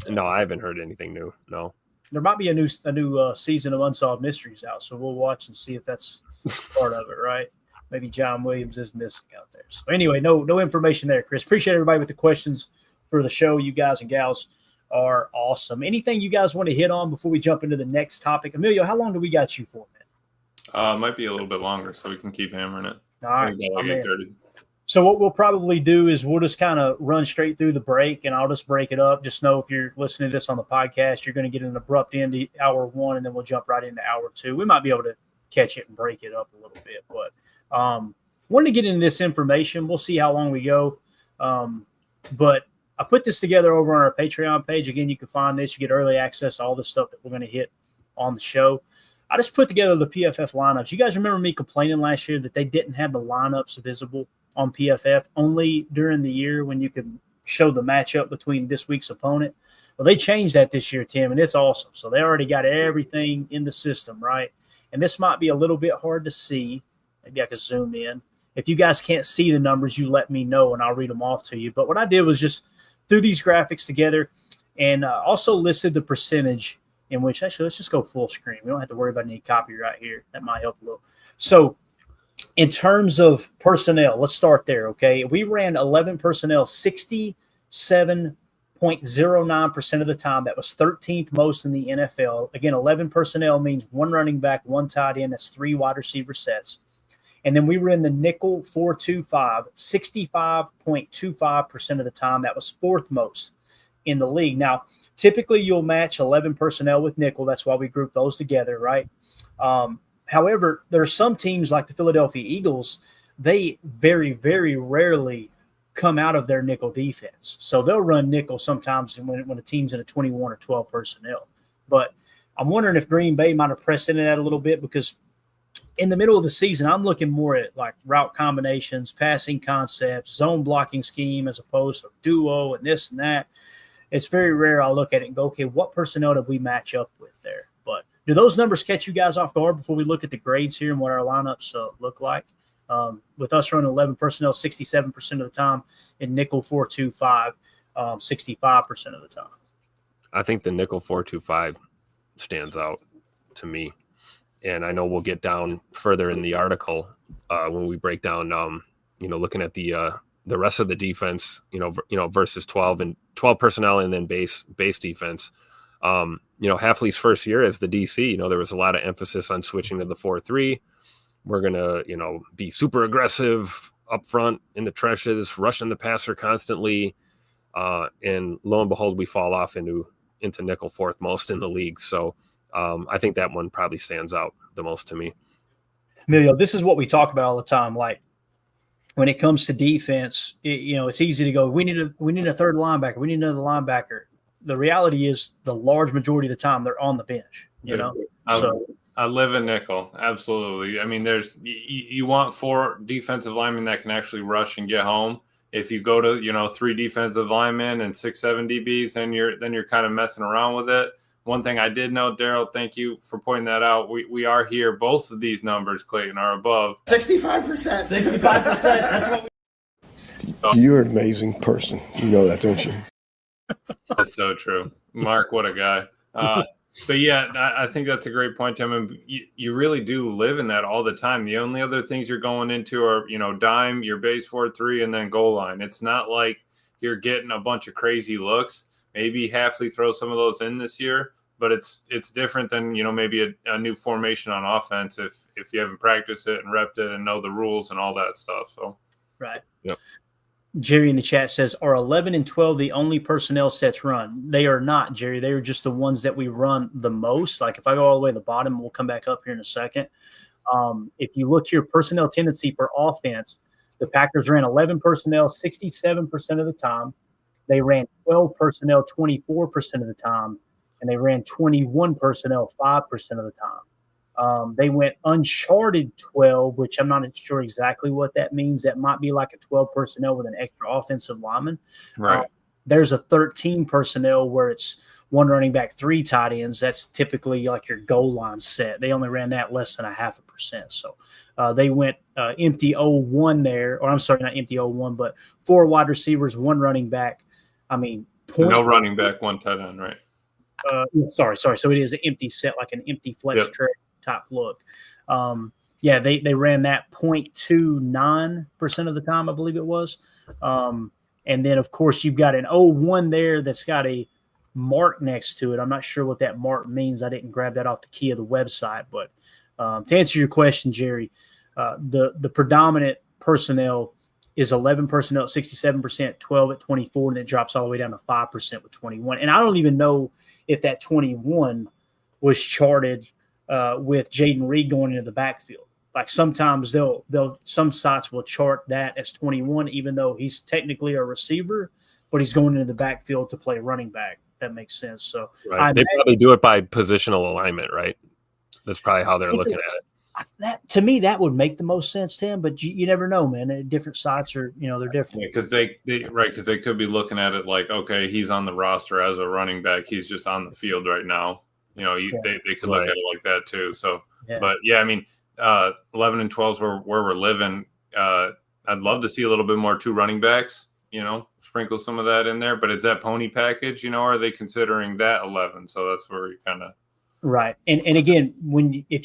no, I haven't heard anything new. No. There might be a new season of Unsolved Mysteries out, so we'll watch and see if that's part of it, right? Maybe John Williams is missing out there. So anyway, no information there, Chris. Appreciate everybody with the questions for the show. You guys and gals are awesome. Anything you guys want to hit on before we jump into the next topic? Emilio, how long do we got you for, man? Might be a little bit longer, so we can keep hammering it. All right. Like 8:30. So what we'll probably do is we'll just kind of run straight through the break, and I'll just break it up. Just know if you're listening to this on the podcast, you're going to get an abrupt end to hour one, and then we'll jump right into hour two. We might be able to catch it and break it up a little bit, but wanted to get into this information. We'll see how long we go. But I put this together over on our Patreon page. Again, you can find this. You get early access to all the stuff that we're going to hit on the show. I just put together the PFF lineups. You guys remember me complaining last year that they didn't have the lineups visible on PFF only during the year when you could show the matchup between this week's opponent? Well, they changed that this year, Tim, and it's awesome. So they already got everything in the system, right? And this might be a little bit hard to see. Maybe I could zoom in. If you guys can't see the numbers, you let me know, and I'll read them off to you. But what I did was just threw these graphics together and also listed the percentage in which – actually, let's just go full screen. We don't have to worry about any copyright here. That might help a little. So in terms of personnel, let's start there, okay? We ran 11 personnel 67.09% of the time. That was 13th most in the NFL. Again, 11 personnel means one running back, one tight end. That's 3 wide receiver sets. And then we ran the nickel 4-2-5, 65.25% of the time. That was 4th most in the league. Now, typically you'll match 11 personnel with nickel. That's why we group those together, right? However, there are some teams like the Philadelphia Eagles, they very, very rarely come out of their nickel defense. So they'll run nickel sometimes when a team's in a 21 or 12 personnel. But I'm wondering if Green Bay might have pressed into that a little bit, because in the middle of the season, I'm looking more at like route combinations, passing concepts, zone blocking scheme as opposed to duo and this and that. It's very rare I'll look at it and go, okay, what personnel did we match up with there? But do those numbers catch you guys off guard before we look at the grades here and what our lineups look like? With us running 11 personnel 67% of the time, and nickel 4-2-5 65% of the time. I think the nickel 4-2-5 stands out to me. And I know we'll get down further in the article when we break down, looking at the rest of the defense, versus 12 personnel and then base defense. Hafley's first year as the DC, there was a lot of emphasis on switching to the 4-3. We're going to, be super aggressive up front in the trenches, rushing the passer constantly. And lo and behold, we fall off into nickel 4th most in the league. So I think that one probably stands out the most to me. Emilio, this is what we talk about all the time. Like when it comes to defense, it's easy to go, we need a third linebacker. We need another linebacker. The reality is the large majority of the time they're on the bench, I live in nickel. Absolutely. I mean, you want 4 defensive linemen that can actually rush and get home. If you go to, 3 defensive linemen and 6-7 DBs, then you're kind of messing around with it. One thing I did know, Daryl, thank you for pointing that out. We are here. Both of these numbers, Clayton, are above 65%. 65%. That's what You're an amazing person. You know that, don't you? That's so true. Mark, what a guy. But yeah, I think that's a great point, Tim. And you really do live in that all the time. The only other things you're going into are, dime, your base 4-3, and then goal line. It's not like you're getting a bunch of crazy looks. Maybe Hafley throws some of those in this year, but it's different than, maybe a new formation on offense if you haven't practiced it and repped it and know the rules and all that stuff. So right. Yep. Jerry in the chat says, are 11 and 12 the only personnel sets run? They are not, Jerry. They are just the ones that we run the most. Like if I go all the way to the bottom, we'll come back up here in a second. If you look here, personnel tendency for offense, the Packers ran 11 personnel 67% of the time. They ran 12 personnel 24% of the time, and they ran 21 personnel 5% of the time. They went uncharted 12, which I'm not sure exactly what that means. That might be like a 12 personnel with an extra offensive lineman. Right. there's a 13 personnel where it's one running back, 3 tight ends. That's typically like your goal line set. They only ran that less than 0.5%. So they went empty 0-1 there, or I'm sorry, not empty 0-1, but 4 wide receivers, 1 running back. I mean, no running back, 1 tight end, right? Sorry. So it is an empty set, like an empty flex trade type look. They ran that 0.29% of the time, I believe it was. And then, of course, you've got an 0-1 there that's got a mark next to it. I'm not sure what that mark means. I didn't grab that off the key of the website. But to answer your question, Jerry, the predominant personnel is 11 personnel at 67%, 12 at 24, and it drops all the way down to 5% with 21. And I don't even know if that 21 was charted with Jaden Reed going into the backfield. Like sometimes some sites will chart that as 21, even though he's technically a receiver, but he's going into the backfield to play running back. That makes sense. So they probably do it by positional alignment, right? That's probably how they're looking at it. That to me, that would make the most sense, Tim. But you never know, man. Different sites are, they're different. Because they could be looking at it like, okay, he's on the roster as a running back. He's just on the field right now. They could look at it like that too. So, but yeah, I mean, 11 and 12 is where we're living. I'd love to see a little bit more 2 running backs. Sprinkle some of that in there. But is that pony package? Are they considering that 11? So that's where you kind of right. And again, if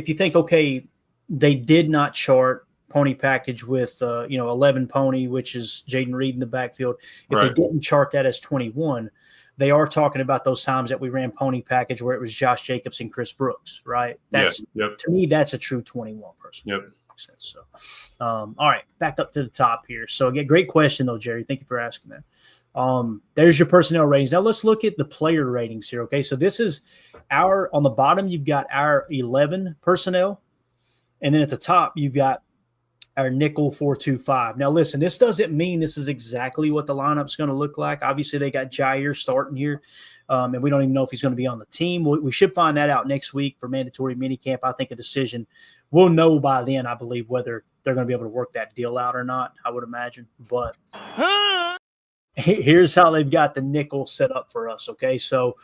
you think, okay, they did not chart pony package with 11 pony, which is Jaden Reed in the backfield. If they didn't chart that as 21, they are talking about those times that we ran pony package where it was Josh Jacobs and Chris Brooks, right? To me, that's a true 21 person. Yep. So, all right, back up to the top here. So again, great question though, Jerry. Thank you for asking that. There's your personnel ratings. Now let's look at the player ratings here. Okay, so this is on the bottom, you've got our 11 personnel, and then at the top, you've got our nickel 4-2-5. Now listen, this doesn't mean this is exactly what the lineup's going to look like. Obviously, they got Jair starting here, and we don't even know if he's going to be on the team. We should find that out next week for mandatory minicamp. I think a decision we'll know by then, I believe, whether they're going to be able to work that deal out or not, I would imagine. But here's how they've got the nickel set up for us, okay? So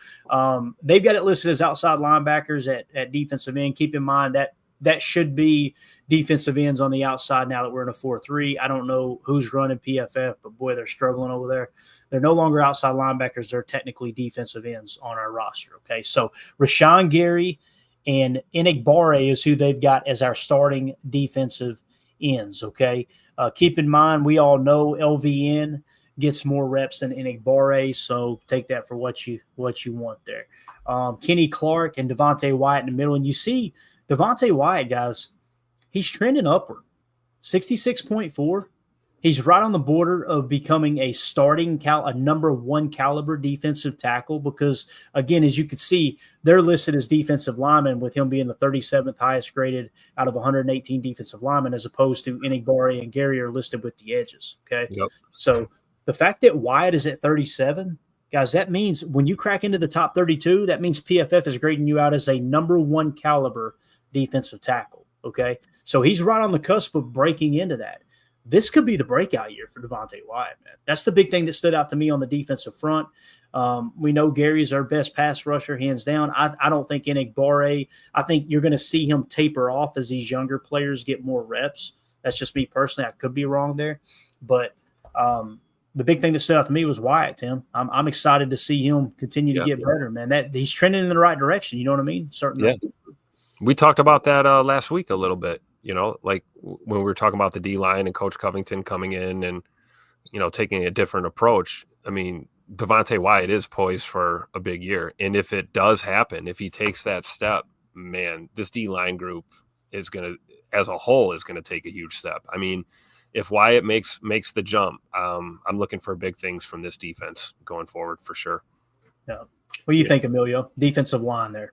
they've got it listed as outside linebackers at defensive end. Keep in mind that should be defensive ends on the outside now that we're in a 4-3. I don't know who's running PFF, but, boy, they're struggling over there. They're no longer outside linebackers. They're technically defensive ends on our roster, okay? So Rashawn Gary and Enigbare is who they've got as our starting defensive ends, okay? Keep in mind, we all know LVN gets more reps than Enigbare, so take that for what you want there. Kenny Clark and Devontae Wyatt in the middle. And you see Devontae Wyatt, guys, he's trending upward. 66.4. He's right on the border of becoming a number 1 caliber defensive tackle because, again, as you can see, they're listed as defensive linemen with him being the 37th highest graded out of 118 defensive linemen, as opposed to Enigbare and Gary are listed with the edges, okay? Yep. So the fact that Wyatt is at 37, guys, that means when you crack into the top 32, that means PFF is grading you out as a number 1 caliber defensive tackle, okay? So he's right on the cusp of breaking into that. This could be the breakout year for Devontae Wyatt, man. That's the big thing that stood out to me on the defensive front. We know Gary's our best pass rusher, hands down. I don't think Enigbare, I think you're going to see him taper off as these younger players get more reps. That's just me personally. I could be wrong there. But the big thing that stood out to me was Wyatt, Tim. I'm excited to see him continue to get better, man. That he's trending in the right direction. You know what I mean? We talked about that last week a little bit. Like when we were talking about the D-line and Coach Covington coming in and, taking a different approach. I mean, Devontae Wyatt is poised for a big year. And if it does happen, if he takes that step, man, this D-line group is going to, as a whole, is going to take a huge step. I mean, if Wyatt makes the jump, I'm looking for big things from this defense going forward for sure. Yeah. What do you think, Emilio? Defensive line there.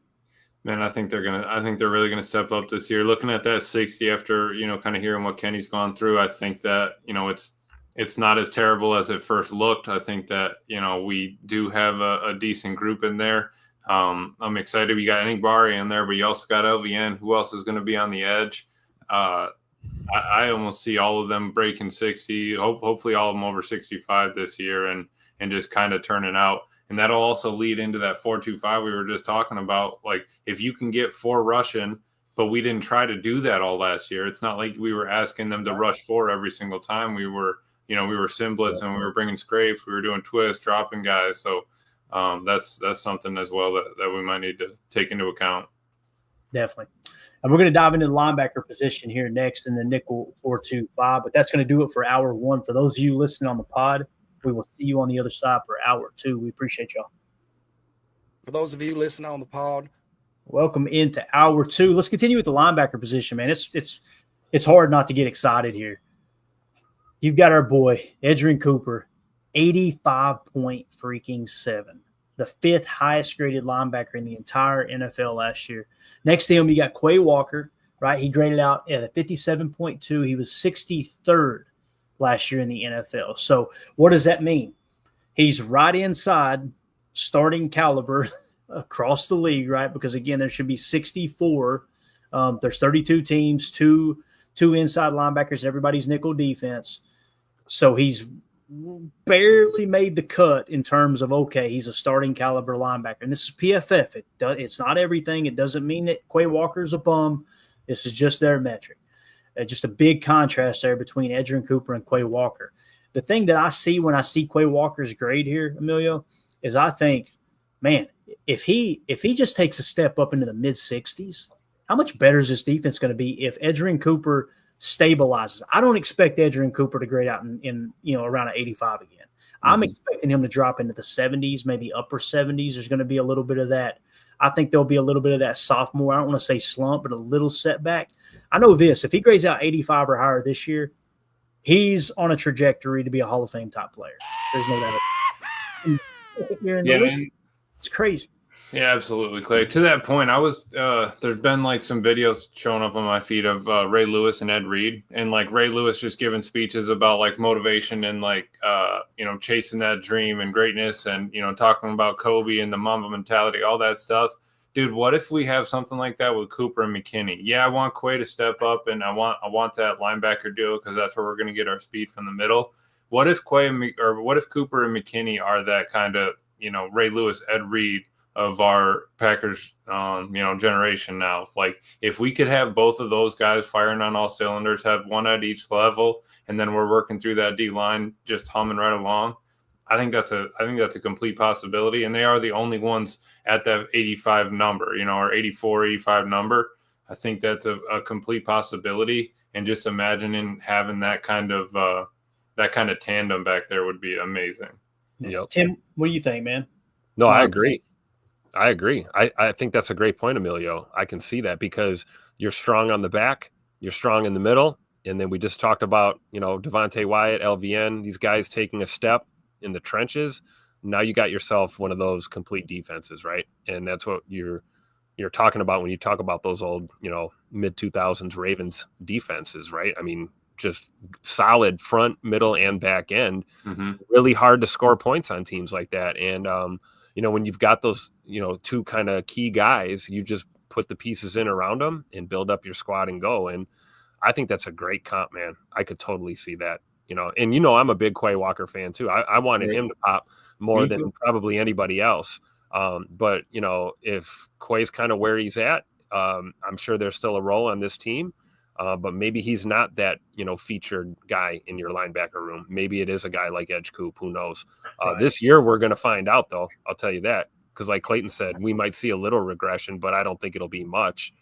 Man, I think they're really gonna step up this year. Looking at that 60 after, kind of hearing what Kenny's gone through, I think that, it's not as terrible as it first looked. I think that, we do have a decent group in there. I'm excited. We got Enigbare in there, but you also got LVN. Who else is going to be on the edge? I almost see all of them breaking 60. Hopefully, all of them over 65 this year, and just kind of turning out. And that'll also lead into that 4-2-5 we were just talking about. Like, if you can get 4 rushing, but we didn't try to do that all last year. It's not like we were asking them to rush 4 every single time. We were sim blitzing, we were bringing scrapes, we were doing twists, dropping guys. So that's something as well that we might need to take into account. Definitely. And we're going to dive into the linebacker position here next in the nickel 4-2-5. But that's going to do it for hour 1. For those of you listening on the pod, we will see you on the other side for hour 2. We appreciate y'all. For those of you listening on the pod, welcome into hour 2. Let's continue with the linebacker position, man. It's hard not to get excited here. You've got our boy, Edgerrin Cooper, 85.7. The 5th highest graded linebacker in the entire NFL last year. Next to him, you got Quay Walker, right? He graded out at a 57.2. He was 63rd last year in the NFL. So what does that mean? He's right inside starting caliber across the league, right? Because, again, there should be 64. There's 32 teams, two inside linebackers, everybody's nickel defense. So he's barely made the cut in terms of, okay, he's a starting caliber linebacker. And this is PFF. It's not everything. It doesn't mean that Quay Walker's a bum. This is just their metric. Just a big contrast there between Edgerrin Cooper and Quay Walker. The thing that I see when I see Quay Walker's grade here, Emilio, is I think, man, if he just takes a step up into the mid-60s, how much better is this defense going to be if Edgerrin Cooper stabilizes? I don't expect Edgerrin Cooper to grade out in around an 85 again. I'm expecting him to drop into the 70s, maybe upper 70s. There's going to be a little bit of that. I think there'll be a little bit of that sophomore, I don't want to say slump, but a little setback. I know this. If he grades out 85 or higher this year, he's on a trajectory to be a Hall of Fame top player. There's no doubt. It's crazy. Yeah, absolutely, Clay. To that point, I was there's been like some videos showing up on my feed of Ray Lewis and Ed Reed, and like Ray Lewis just giving speeches about like motivation and like chasing that dream and greatness, and talking about Kobe and the Mamba mentality, all that stuff. Dude, what if we have something like that with Cooper and McKinney? Yeah, I want Quay to step up, and I want that linebacker deal because that's where we're going to get our speed from the middle. What if Cooper and McKinney are that kind of Ray Lewis, Ed Reed of our Packers, generation now? Like, if we could have both of those guys firing on all cylinders, have one at each level, and then we're working through that D line just humming right along, I think that's a complete possibility. And they are the only ones at that 85 number, or 84, 85 number. I think that's a complete possibility. And just imagining having that kind of tandem back there would be amazing. Yep. Tim, what do you think, man? No, I agree. I think that's a great point, Emilio. I can see that because you're strong on the back, you're strong in the middle, and then we just talked about, Devontae Wyatt, LVN, these guys taking a step in the trenches. Now you got yourself one of those complete defenses, right? And that's what you're talking about when you talk about those old, mid-2000s Ravens defenses, right? I mean, just solid front, middle, and back end. Really hard to score points on teams like that. And when you've got those, two kind of key guys, you just put the pieces in around them and build up your squad and go. And I think that's a great comp, man. I could totally see that, and, I'm a big Quay Walker fan too. I wanted him to pop more than probably anybody else. But, if Quay's kind of where he's at, I'm sure there's still a role on this team. But maybe he's not that, featured guy in your linebacker room. Maybe it is a guy like Edge Coop. Who knows? This year we're going to find out, though. I'll tell you that. Because like Clayton said, we might see a little regression, but I don't think it'll be much,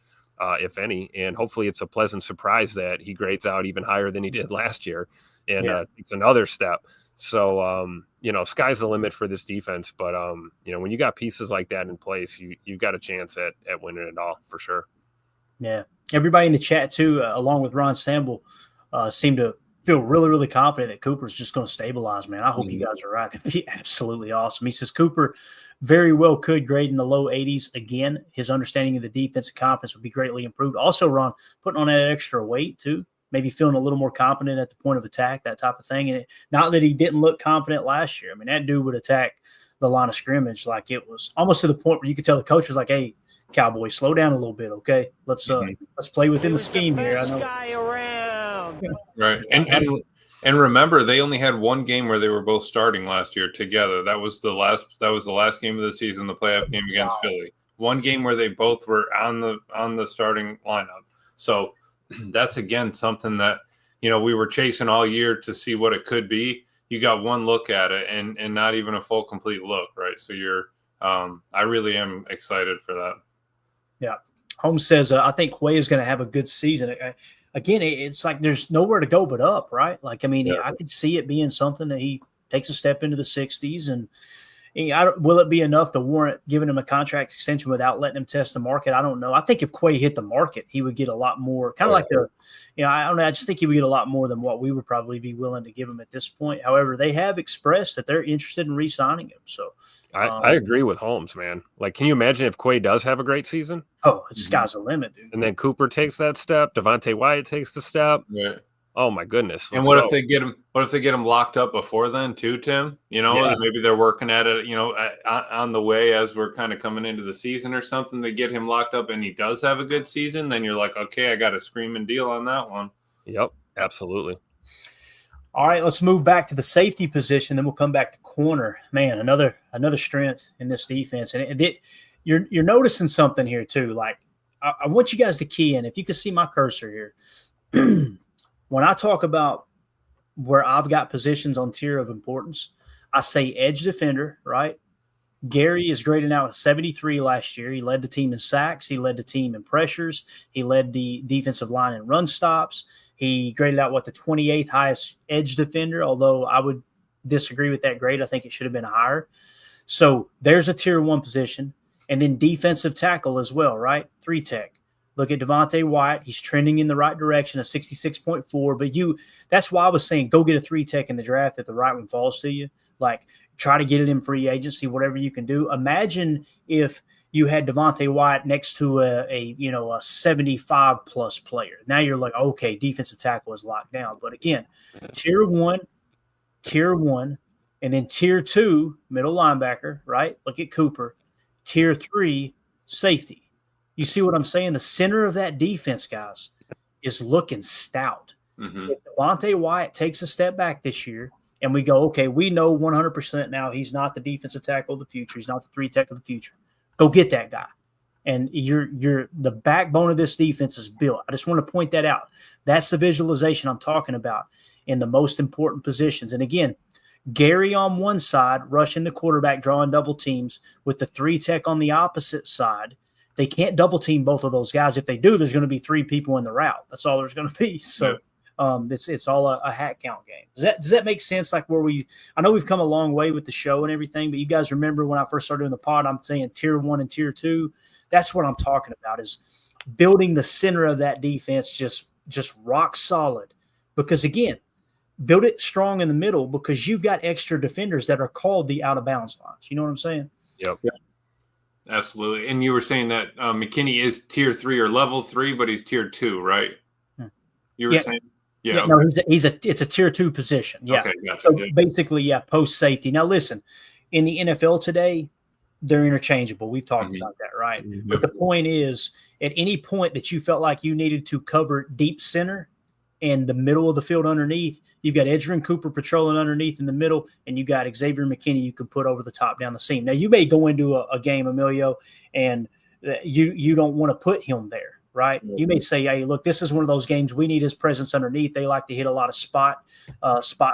if any. And hopefully it's a pleasant surprise that he grades out even higher than he did last year. And it's another step. So, sky's the limit for this defense. But, when you got pieces like that in place, you've got a chance at winning it all for sure. Yeah. Everybody in the chat, too, along with Ron Samble, seemed to feel really, really confident that Cooper's just going to stabilize, man. I hope you guys are right. That'd be absolutely awesome. He says Cooper very well could grade in the low 80s. Again, his understanding of the defensive confidence would be greatly improved. Also, Ron, putting on that extra weight, too, maybe feeling a little more confident at the point of attack, that type of thing. And not that he didn't look confident last year. I mean, that dude would attack the line of scrimmage like it was almost to the point where you could tell the coach was like, hey, Cowboys, slow down a little bit, okay? Let's play within the scheme here. I know. Right. And remember, they only had one game where they were both starting last year together. That was the last game of the season, the playoff game against Philly. One game where they both were on the starting lineup. So that's again something that we were chasing all year to see what it could be. You got one look at it and not even a full complete look, right? So I really am excited for that. Yeah. Holmes says, I think Quay is going to have a good season. Again, it's like there's nowhere to go but up, right? Like, I mean, I could see it being something that he takes a step into the 60s. And will it be enough to warrant giving him a contract extension without letting him test the market? I don't know. I think if Quay hit the market, he would get a lot more, kind of I don't know. I just think he would get a lot more than what we would probably be willing to give him at this point. However, they have expressed that they're interested in re-signing him. So I agree with Holmes, man. Like, can you imagine if Quay does have a great season? Oh, the sky's the limit, dude. And then Cooper takes that step. Devontae Wyatt takes the step. Yeah. Oh my goodness! And what if they get him? What if they get him locked up before then, too, Tim? Maybe they're working at it. On the way as we're kind of coming into the season or something. They get him locked up, and he does have a good season. Then you're like, okay, I got a screaming deal on that one. Yep, absolutely. All right, let's move back to the safety position. Then we'll come back to corner. Man, another strength in this defense, and you're noticing something here too. Like, I want you guys to key in. If you can see my cursor here. When I talk about where I've got positions on tier of importance, I say edge defender, right? Gary is grading out at 73 last year. He led the team in sacks. He led the team in pressures. He led the defensive line in run stops. He graded out, the 28th highest edge defender, although I would disagree with that grade. I think it should have been higher. So there's a tier 1 position. And then defensive tackle as well, right? 3-tech. Look at Devontae Wyatt. He's trending in the right direction, a 66.4. But that's why I was saying go get a 3-tech in the draft if the right one falls to you. Like, try to get it in free agency, whatever you can do. Imagine if you had Devontae Wyatt next to a 75-plus player. Now you're like, okay, defensive tackle is locked down. But again, tier 1, and then tier 2, middle linebacker, right? Look at Cooper. Tier 3, safety. You see what I'm saying? The center of that defense, guys, is looking stout. Mm-hmm. If Devontae Wyatt takes a step back this year and we go, okay, we know 100% now he's not the defensive tackle of the future. He's not the 3-tech of the future. Go get that guy. And you're the backbone of this defense is built. I just want to point that out. That's the visualization I'm talking about in the most important positions. And again, Gary on one side, rushing the quarterback, drawing double teams with the 3-tech on the opposite side. They can't double team both of those guys. If they do, there's going to be 3 people in the route. That's all there's going to be. So it's all a hat count game. Does that make sense? Like I know we've come a long way with the show and everything, but you guys remember when I first started doing the pod, I'm saying tier 1 and tier 2. That's what I'm talking about, is building the center of that defense just rock solid. Because again, build it strong in the middle because you've got extra defenders that are called the out of bounds lines. You know what I'm saying? Yep. Yeah. Absolutely. And you were saying that McKinney is tier 3 or level 3, but he's tier 2, right? You were saying? Yeah. No, it's a tier 2 position. Yeah. Okay, gotcha. So basically, post safety. Now listen, in the NFL today, they're interchangeable. We've talked about that, right? Mm-hmm. But the point is, at any point that you felt like you needed to cover deep center and the middle of the field underneath, you've got Edgerrin Cooper patrolling underneath in the middle, and you got Xavier McKinney you can put over the top down the seam. Now, you may go into a game, Emilio, and you don't want to put him there, right? Mm-hmm. You may say, hey, look, this is one of those games we need his presence underneath. They like to hit a lot of spot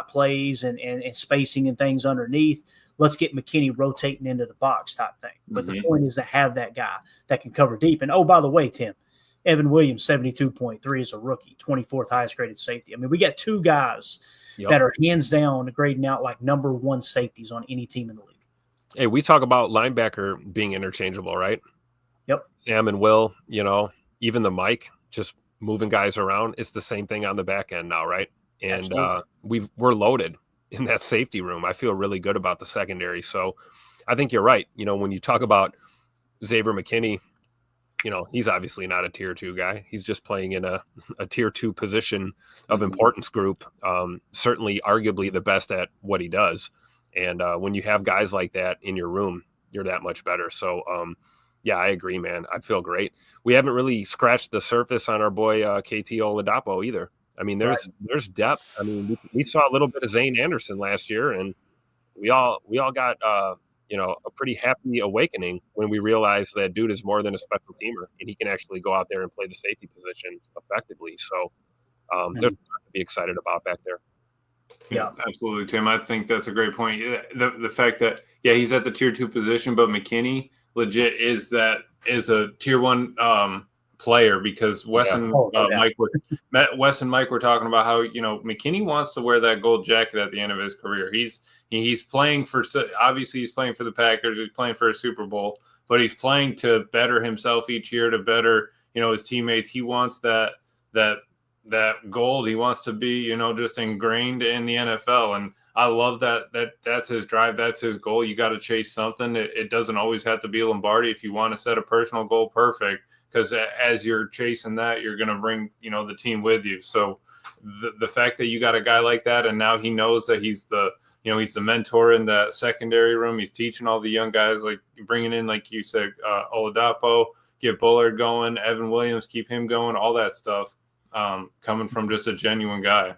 plays and spacing and things underneath. Let's get McKinney rotating into the box type thing. But the point is to have that guy that can cover deep. And, oh, by the way, Tim, Evan Williams, 72.3 is a rookie, 24th highest graded safety. I mean, we got 2 guys that are hands down grading out like number 1 safeties on any team in the league. Hey, we talk about linebacker being interchangeable, right? Yep. Sam and Will, even the Mike, just moving guys around. It's the same thing on the back end now, right? And we're loaded in that safety room. I feel really good about the secondary. So I think you're right. When you talk about Xavier McKinney, he's obviously not a tier 2 guy. He's just playing in a tier 2 position of importance group. Certainly arguably the best at what he does. And when you have guys like that in your room, you're that much better. So I agree, man. I feel great. We haven't really scratched the surface on our boy KT Oladapo either. I mean, there's depth. I mean, we saw a little bit of Zane Anderson last year, and we all got a pretty happy awakening when we realized that dude is more than a special teamer, and he can actually go out there and play the safety position effectively. So there's a lot to be excited about back there. Yeah, absolutely, Tim. I think that's a great point. The fact that he's at the tier 2 position, but McKinney legit is a tier 1 player, because Wes and Mike were talking about how McKinney wants to wear that gold jacket at the end of his career. He's playing for, obviously he's playing for the Packers, he's playing for a Super Bowl, but he's playing to better himself each year, to better his teammates. He wants that gold. He wants to be just ingrained in the NFL, and I love that's his drive, that's his goal. You got to chase something. It doesn't always have to be Lombardi if you want to set a personal goal. Perfect. Because as you're chasing that, you're going to bring, the team with you. So the fact that you got a guy like that, and now he knows that he's the mentor in the secondary room. He's teaching all the young guys, like bringing in, like you said, Oladapo, get Bullard going, Evan Williams, keep him going, all that stuff, coming from just a genuine guy.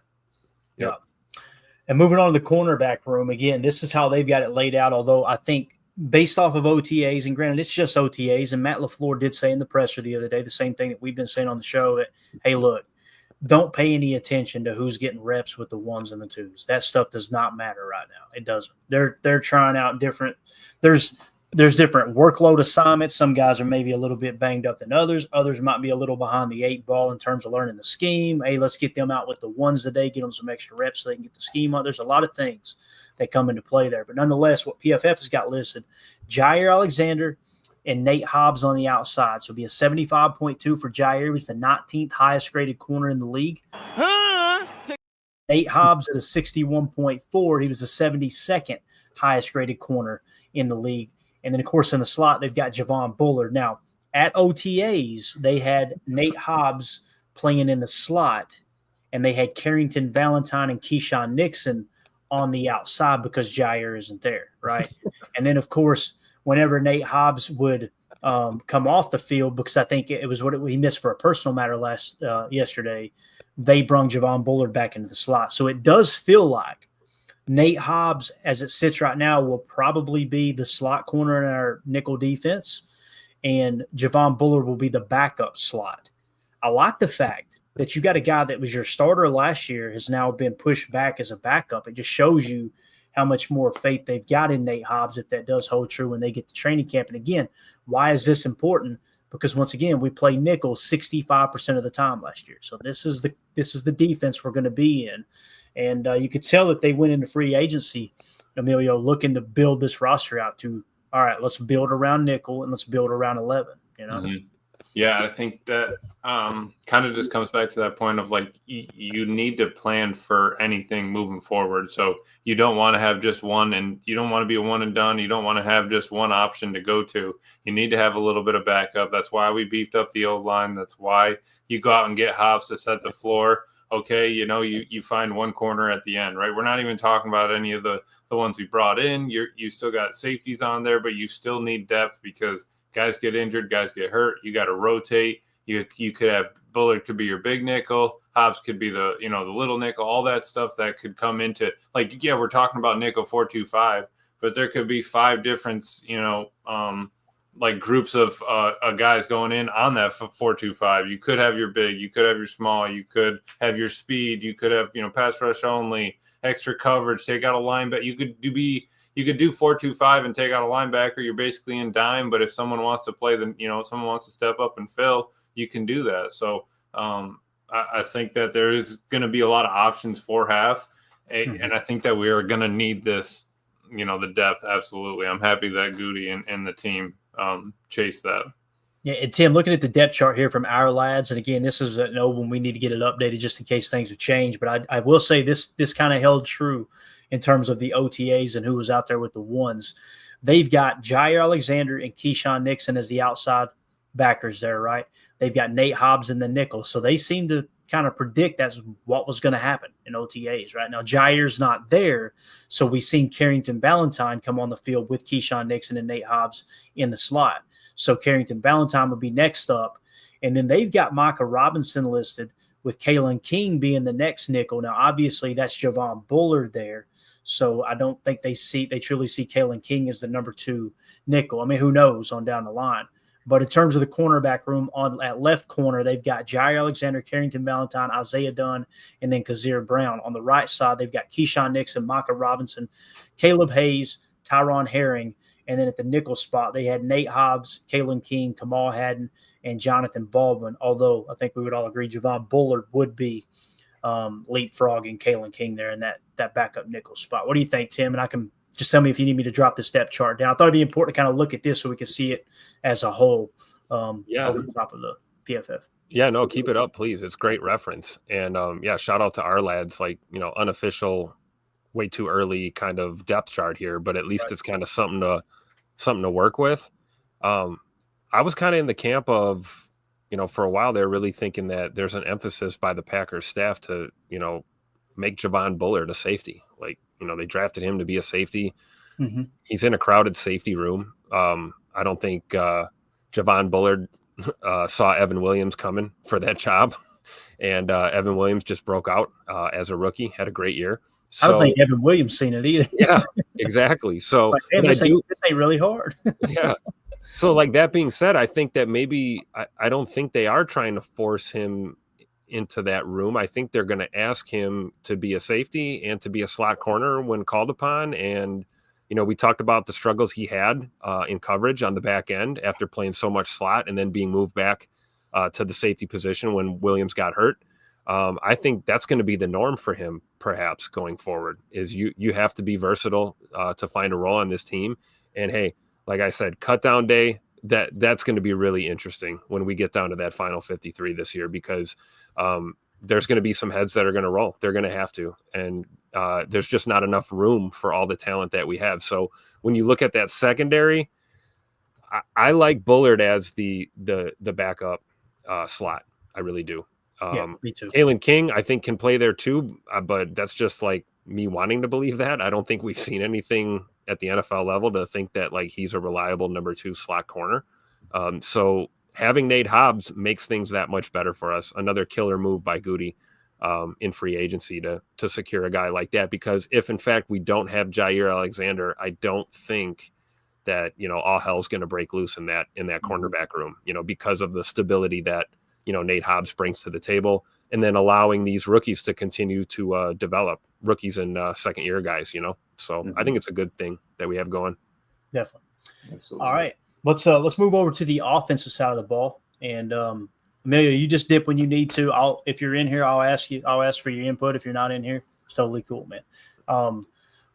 Yeah. And moving on to the cornerback room, again, this is how they've got it laid out, although I think based off of OTAs, and granted, it's just OTAs, and Matt LaFleur did say in the presser the other day the same thing that we've been saying on the show, that, hey, look, don't pay any attention to who's getting reps with the 1s and the 2s. That stuff does not matter right now. It doesn't. They're trying out different – there's different workload assignments. Some guys are maybe a little bit banged up than others. Others might be a little behind the 8 ball in terms of learning the scheme. Hey, let's get them out with the 1s today, get them some extra reps so they can get the scheme out. There's a lot of things that come into play there. But nonetheless, what PFF has got listed, Jair Alexander and Nate Hobbs on the outside. So it'll be a 75.2 for Jair. He was the 19th highest graded corner in the league. Nate Hobbs at a 61.4. He was the 72nd highest graded corner in the league. And then, of course, in the slot, they've got Javon Bullard. Now, at OTAs, they had Nate Hobbs playing in the slot, and they had Carrington Valentine and Keyshawn Nixon on the outside because Jair isn't there, right? And then, of course, whenever Nate Hobbs would come off the field, because I think it was he missed for a personal matter yesterday, they brung Javon Bullard back into the slot. So it does feel like Nate Hobbs, as it sits right now, will probably be the slot corner in our nickel defense, and Javon Bullard will be the backup slot. I like the fact that you got a guy that was your starter last year has now been pushed back as a backup. It just shows you how much more faith they've got in Nate Hobbs if that does hold true when they get to training camp. And again, why is this important? Because once again, we play nickel 65% of the time last year. So this is the defense we're going to be in. And you could tell that they went into free agency, Emilio, looking to build this roster out to, all right, let's build around nickel and let's build around 11, Mm-hmm. Yeah, I think that kind of just comes back to that point of like you need to plan for anything moving forward. So you don't want to have just one, and you don't want to be a one and done. You don't want to have just one option to go to. You need to have a little bit of backup. That's why we beefed up the old line. That's why you go out and get Hobbs to set the floor. Okay, you find one corner at the end, right? We're not even talking about any of the ones we brought in. You still got safeties on there, but you still need depth because guys get injured, guys get hurt. You got to rotate. You could have Bullard could be your big nickel, Hobbs could be the the little nickel. All that stuff that could come into we're talking about nickel 4-2-5, but there could be 5 different groups of guys going in on that 4-2-5. You could have your big, you could have your small, you could have your speed, you could have pass rush only, extra coverage, take out a linebacker. You could do 4-2-5 and take out a linebacker. You're basically in dime, but if someone wants to play, someone wants to step up and fill, you can do that. So I think that there is going to be a lot of options for half, and I think that we are going to need this, the depth. Absolutely. I'm happy that Goody and the team chase that. Yeah, and Tim, looking at the depth chart here from our lads, and again, this is an old one. We need to get it updated just in case things have changed. But I will say this kind of held true in terms of the OTAs and who was out there with the 1s. They've got Jair Alexander and Keyshawn Nixon as the outside backers there, right? They've got Nate Hobbs in the nickel. So they seem to kind of predict that's what was going to happen in OTAs, right? Now, Jair's not there, so we've seen Carrington Valentine come on the field with Keyshawn Nixon and Nate Hobbs in the slot. So Carrington Valentine would be next up. And then they've got Micah Robinson listed with Kalen King being the next nickel. Now, obviously, that's Javon Bullard there. So I don't think they truly see Kalen King as the number 2 nickel. I mean, who knows on down the line. But in terms of the cornerback room, at left corner, they've got Jair Alexander, Carrington Valentine, Isaiah Dunn, and then Kazir Brown. On the right side, they've got Keyshawn Nixon, Micah Robinson, Caleb Hayes, Tyron Herring. And then at the nickel spot, they had Nate Hobbs, Kalen King, Kamal Haddon, and Jonathan Baldwin. Although I think we would all agree Javon Bullard would be leapfrogging Kalen King there in that backup nickel spot. What do you think, Tim? And I can just tell me if you need me to drop the step chart down. I thought it'd be important to kind of look at this so we can see it as a whole over the top of the PFF. Yeah, no, keep it up, please. It's great reference. And shout out to our lads, like, unofficial, way too early kind of depth chart here, but at least it's kind of something to work with. I was kind of in the camp of, for a while they're really thinking that there's an emphasis by the Packers staff to, make Javon Bullard a safety. Like, they drafted him to be a safety. Mm-hmm. He's in a crowded safety room. I don't think Javon Bullard saw Evan Williams coming for that job. And Evan Williams just broke out as a rookie, had a great year. So, I don't think Evan Williams seen it either. Yeah, exactly. So like, man, this ain't really hard. Yeah. So, like, that being said, I think that maybe I don't think they are trying to force him into that room. I think they're going to ask him to be a safety and to be a slot corner when called upon. And, we talked about the struggles he had in coverage on the back end after playing so much slot and then being moved back to the safety position when Williams got hurt. I think that's going to be the norm for him, perhaps going forward, is you have to be versatile to find a role on this team. And hey, like I said, cut down day, that's going to be really interesting when we get down to that final 53 this year, because there's going to be some heads that are going to roll. They're going to have to. And there's just not enough room for all the talent that we have. So when you look at that secondary, I like Bullard as the backup slot. I really do. Me too. Kalen King, I think, can play there too, but that's just like me wanting to believe that. I don't think we've seen anything at the NFL level to think that like he's a reliable number 2 slot corner. So having Nate Hobbs makes things that much better for us. Another killer move by Goody in free agency to secure a guy like that, because if in fact we don't have Jair Alexander, I don't think that, all hell's going to break loose in that cornerback room, because of the stability that, Nate Hobbs brings to the table, and then allowing these rookies to continue to develop, rookies and second year guys, So I think it's a good thing that we have going. Definitely. Absolutely. All right. Let's move over to the offensive side of the ball. And Amelia, you just dip when you need to. If you're in here, I'll ask for your input. If you're not in here, it's totally cool, man.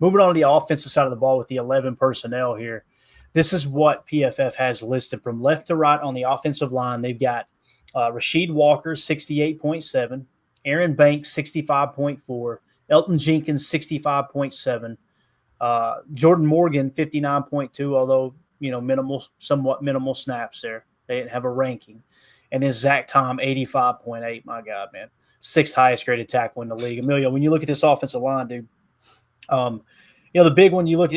Moving on to the offensive side of the ball with the 11 personnel here. This is what PFF has listed from left to right on the offensive line. They've got Rasheed Walker, 68.7, Aaron Banks, 65.4, Elton Jenkins, 65.7, Jordan Morgan, 59.2, although, somewhat minimal snaps there. They didn't have a ranking. And then Zach Tom, 85.8. My God, man. 6th highest graded tackle in the league. Amelia, when you look at this offensive line, dude, the big one, you look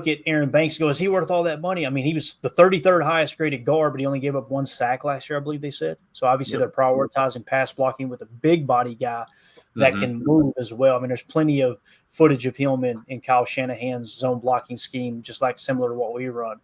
at Aaron Banks, go, is he worth all that money? I mean, he was the 33rd highest graded guard, but he only gave up 1 sack last year, I believe they said. So obviously they're prioritizing pass blocking with a big body guy that can move as well. I mean, there's plenty of footage of him in Kyle Shanahan's zone blocking scheme, just like similar to what we run.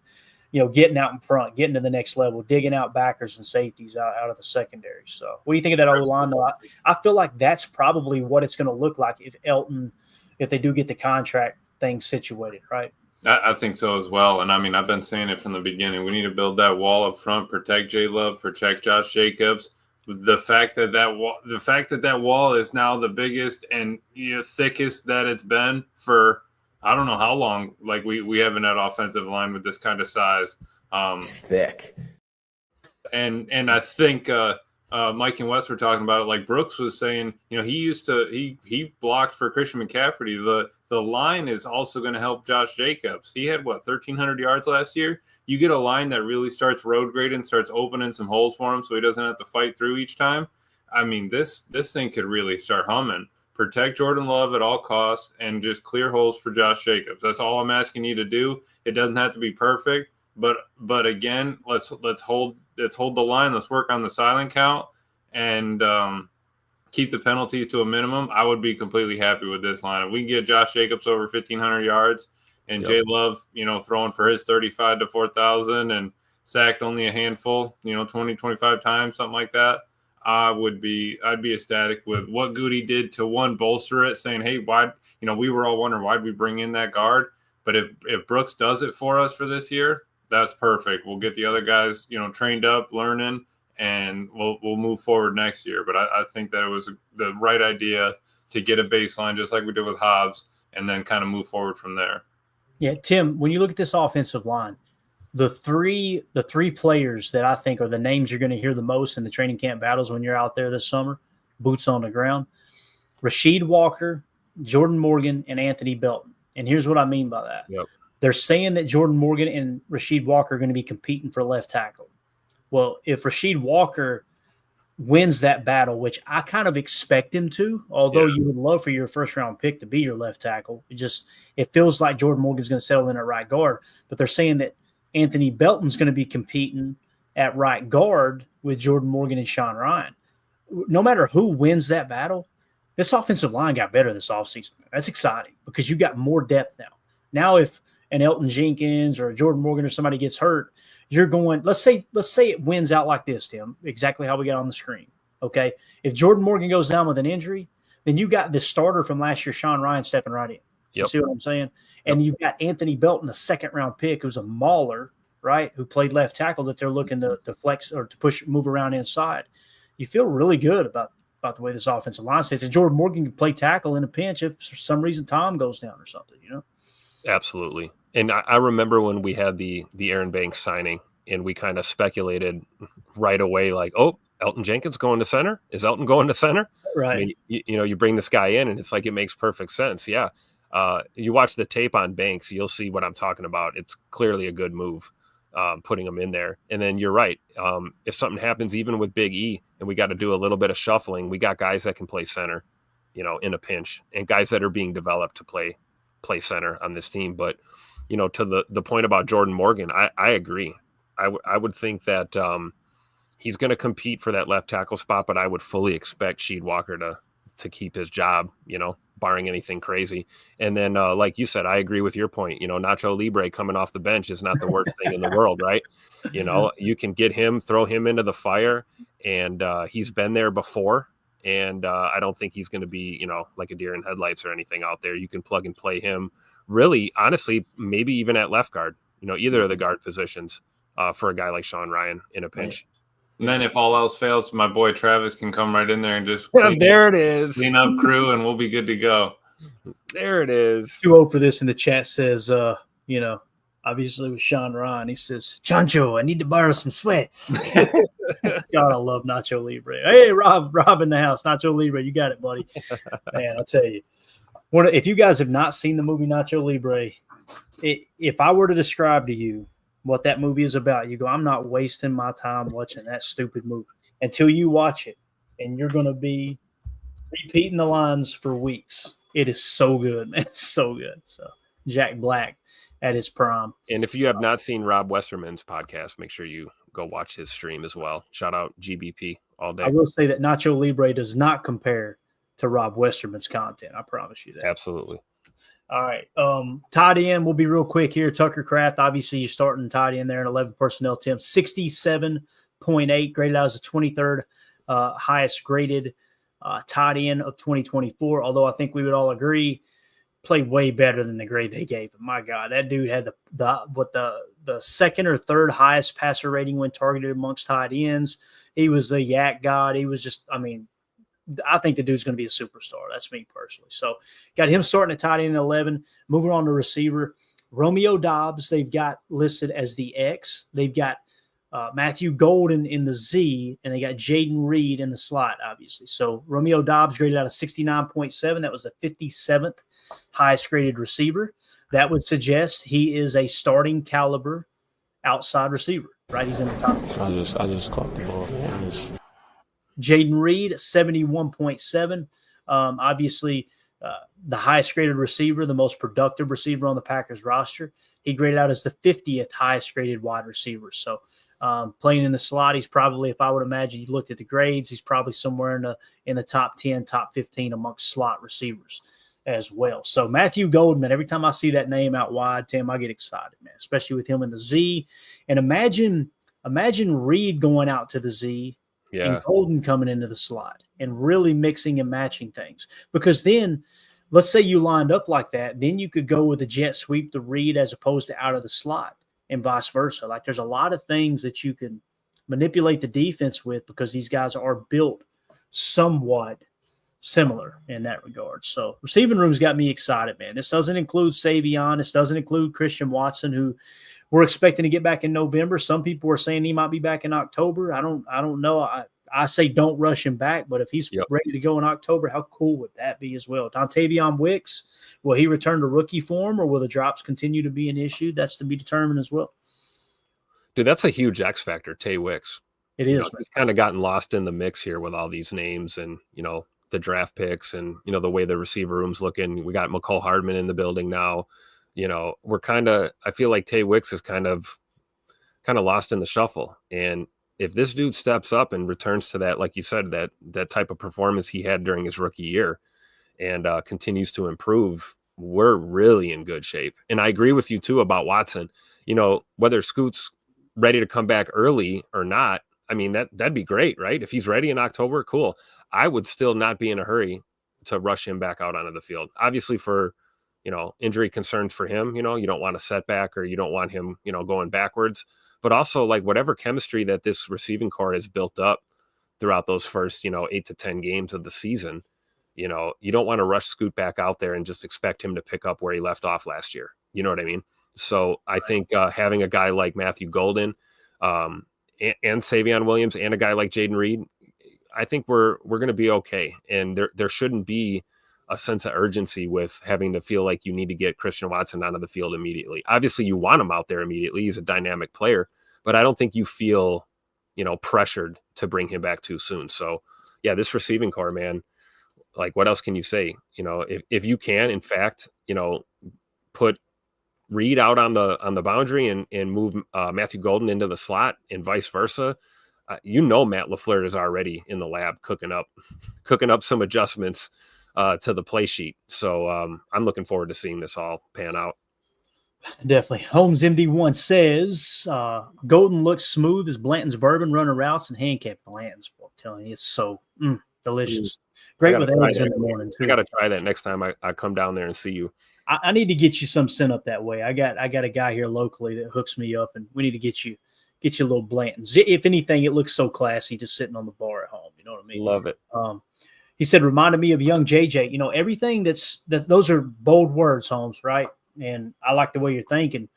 Getting out in front, getting to the next level, digging out backers and safeties out of the secondary. So what do you think of that O-line, though? I feel like that's probably what it's going to look like if they do get the contract thing situated, right? I think so as well. And I mean, I've been saying it from the beginning. We need to build that wall up front, protect J Love, protect Josh Jacobs. The fact that wall is now the biggest and thickest that it's been for I don't know how long. Like we haven't had offensive line with this kind of size. Thick. And I think Mike and Wes were talking about it. Like Brooks was saying, he blocked for Christian McCaffrey. The line is also going to help Josh Jacobs. He had 1,300 yards last year. You get a line that really starts road grading, starts opening some holes for him, so he doesn't have to fight through each time. I mean, this thing could really start humming. Protect Jordan Love at all costs and just clear holes for Josh Jacobs. That's all I'm asking you to do. It doesn't have to be perfect, but again, let's hold the line. Let's work on the silent count and keep the penalties to a minimum, I would be completely happy with this line. If we can get Josh Jacobs over 1,500 yards and Jay Love, throwing for his 35 to 4,000 and sacked only a handful, 20, 25 times, something like that, I'd be ecstatic with what Goody did to bolster it, saying, hey, why, we were all wondering why'd we bring in that guard. But if Brooks does it for us for this year, that's perfect. We'll get the other guys, trained up, learning, and we'll move forward next year. But I think that it was the right idea to get a baseline, just like we did with Hobbs, and then kind of move forward from there. Yeah, Tim, when you look at this offensive line, the three players that I think are the names you're going to hear the most in the training camp battles when you're out there this summer, boots on the ground, Rasheed Walker, Jordan Morgan, and Anthony Belton. And here's what I mean by that. Yep. They're saying that Jordan Morgan and Rasheed Walker are going to be competing for left tackle. Well, if Rasheed Walker wins that battle, which I kind of expect him to, although you would love for your first-round pick to be your left tackle, it feels like Jordan Morgan's going to settle in at right guard. But they're saying that Anthony Belton's going to be competing at right guard with Jordan Morgan and Sean Ryan. No matter who wins that battle, this offensive line got better this offseason. That's exciting because you got more depth now. Now if an Elton Jenkins or a Jordan Morgan or somebody gets hurt, you're going, let's say it wins out like this, Tim, exactly how we got on the screen. Okay. If Jordan Morgan goes down with an injury, then you got the starter from last year, Sean Ryan, stepping right in. You see what I'm saying? And you've got Anthony Belton, a second-round pick, who's a mauler, right, who played left tackle that they're looking to flex or to move around inside. You feel really good about the way this offensive line stays. And Jordan Morgan can play tackle in a pinch if for some reason Tom goes down or something, Absolutely. And I remember when we had the Aaron Banks signing and we kind of speculated right away, like, oh, Elton Jenkins going to center? Is Elton going to center? Right. I mean, you bring this guy in and it's like it makes perfect sense. Yeah. You watch the tape on Banks, you'll see what I'm talking about. It's clearly a good move, putting him in there. And then you're right. If something happens, even with Big E, and we got to do a little bit of shuffling, we got guys that can play center, in a pinch, and guys that are being developed to play center on this team. But, to the point about Jordan Morgan, I agree. I would think that he's going to compete for that left tackle spot, but I would fully expect Rasheed Walker to keep his job, barring anything crazy. And then, like you said, I agree with your point. Nacho Libre coming off the bench is not the worst thing in the world, right? You can get him, throw him into the fire, and he's been there before. And I don't think he's going to be, like a deer in headlights or anything out there. You can plug and play him really, honestly, maybe even at left guard, either of the guard positions for a guy like Sean Ryan in a pinch. And then if all else fails, my boy Travis can come right in there and just it is. Clean up crew, and we'll be good to go. There it is. 2-0 for this in the chat says, obviously with Sean Ryan, he says, Chancho, I need to borrow some sweats. God, I love Nacho Libre. Hey, Rob in the house. Nacho Libre, you got it, buddy. Man, I'll tell you. If you guys have not seen the movie Nacho Libre, if I were to describe to you what that movie is about, you go, I'm not wasting my time watching that stupid movie until you watch it, and you're going to be repeating the lines for weeks. It is so good, man. It's so good. So Jack Black at his prime. And if you have not seen Rob Westerman's podcast, make sure you go watch his stream as well. Shout out GBP all day. I will say that Nacho Libre does not compare to Rob Westerman's content. I promise you that. Absolutely. All right. Tight end, we'll be real quick here. Tucker Kraft, obviously you're starting tight end there in 11 personnel, Tim. 67.8, graded out as the 23rd highest graded tight end of 2024. Although I think we would all agree, played way better than the grade they gave him. My God, that dude had the second or third highest passer rating when targeted amongst tight ends. He was the yak god. He was just, I think the dude's going to be a superstar. That's me personally. So got him starting at tight end at 11. Moving on to receiver, Romeo Doubs, they've got listed as the X. They've got Matthew Golden in the Z, and they got Jaden Reed in the slot, obviously. So Romeo Doubs graded out of 69.7. That was the 57th highest graded receiver. That would suggest he is a starting caliber outside receiver, right? He's in the top 10. I just caught the ball. Jaden Reed, 71.7. Obviously, the highest graded receiver, the most productive receiver on the Packers roster. He graded out as the 50th highest graded wide receiver. So Playing in the slot, he's probably, if I would imagine, you looked at the grades, he's probably somewhere in the top 10, top 15 amongst slot receivers as well. So Matthew Goldman, every time I see that name out wide, Tim, I get excited, man, especially with him in the Z. And imagine Reed going out to the Z and Golden coming into the slot and really mixing and matching things. Because then, let's say you lined up like that, then you could go with a jet sweep to Reed as opposed to out of the slot and vice versa. Like there's a lot of things that you can manipulate the defense with because these guys are built somewhat similar in that regard. So receiving room's got me excited, man. This doesn't include Savion. This doesn't include Christian Watson, who we're expecting to get back in November. Some people are saying he might be back in October. I don't know. I say don't rush him back, but if he's ready to go in October, how cool would that be as well? Dontavion Wicks, will he return to rookie form or will the drops continue to be an issue? That's to be determined as well. Dude, that's a huge X factor, Tay Wicks. It is. He's kind of gotten lost in the mix here with all these names and, the draft picks and, the way the receiver room's looking. We got McCole Hardman in the building now. We're I feel like Tay Wicks is kind of lost in the shuffle. And if this dude steps up and returns to that, like you said, that type of performance he had during his rookie year and continues to improve, we're really in good shape. And I agree with you too about Watson. Whether Scoot's ready to come back early or not, I mean, that'd be great, right? If he's ready in October, cool. I would still not be in a hurry to rush him back out onto the field. Obviously for, injury concerns for him, you don't want a setback or you don't want him, going backwards. But also, like, whatever chemistry that this receiving core has built up throughout those first, 8 to 10 games of the season, you don't want to rush Scoot back out there and just expect him to pick up where he left off last year. You know what I mean? So I think having a guy like Matthew Golden and Savion Williams and a guy like Jaden Reed, I think we're going to be okay. And there shouldn't be a sense of urgency with having to feel like you need to get Christian Watson onto the field immediately. Obviously, you want him out there immediately. He's a dynamic player, but I don't think you feel, pressured to bring him back too soon. So, yeah, this receiving core, man, like, what else can you say? If you can, in fact, put Reed out on the boundary and move Matthew Golden into the slot and vice versa, Matt LaFleur is already in the lab cooking up some adjustments to the play sheet. So I'm looking forward to seeing this all pan out. Definitely. Holmes MD1 says Golden looks smooth as Blanton's bourbon running routes and handcuff Blanton's. I'm telling you, it's so delicious. Great with eggs in the morning too. I got to try that next time I come down there and see you. I need to get you some sent up that way. I got a guy here locally that hooks me up, and we need to get you a little Blanton's. If anything, it looks so classy just sitting on the bar at home. You know what I mean? Love it. He said, reminded me of young JJ. Everything that's those are bold words, Holmes, right? And I like the way you're thinking.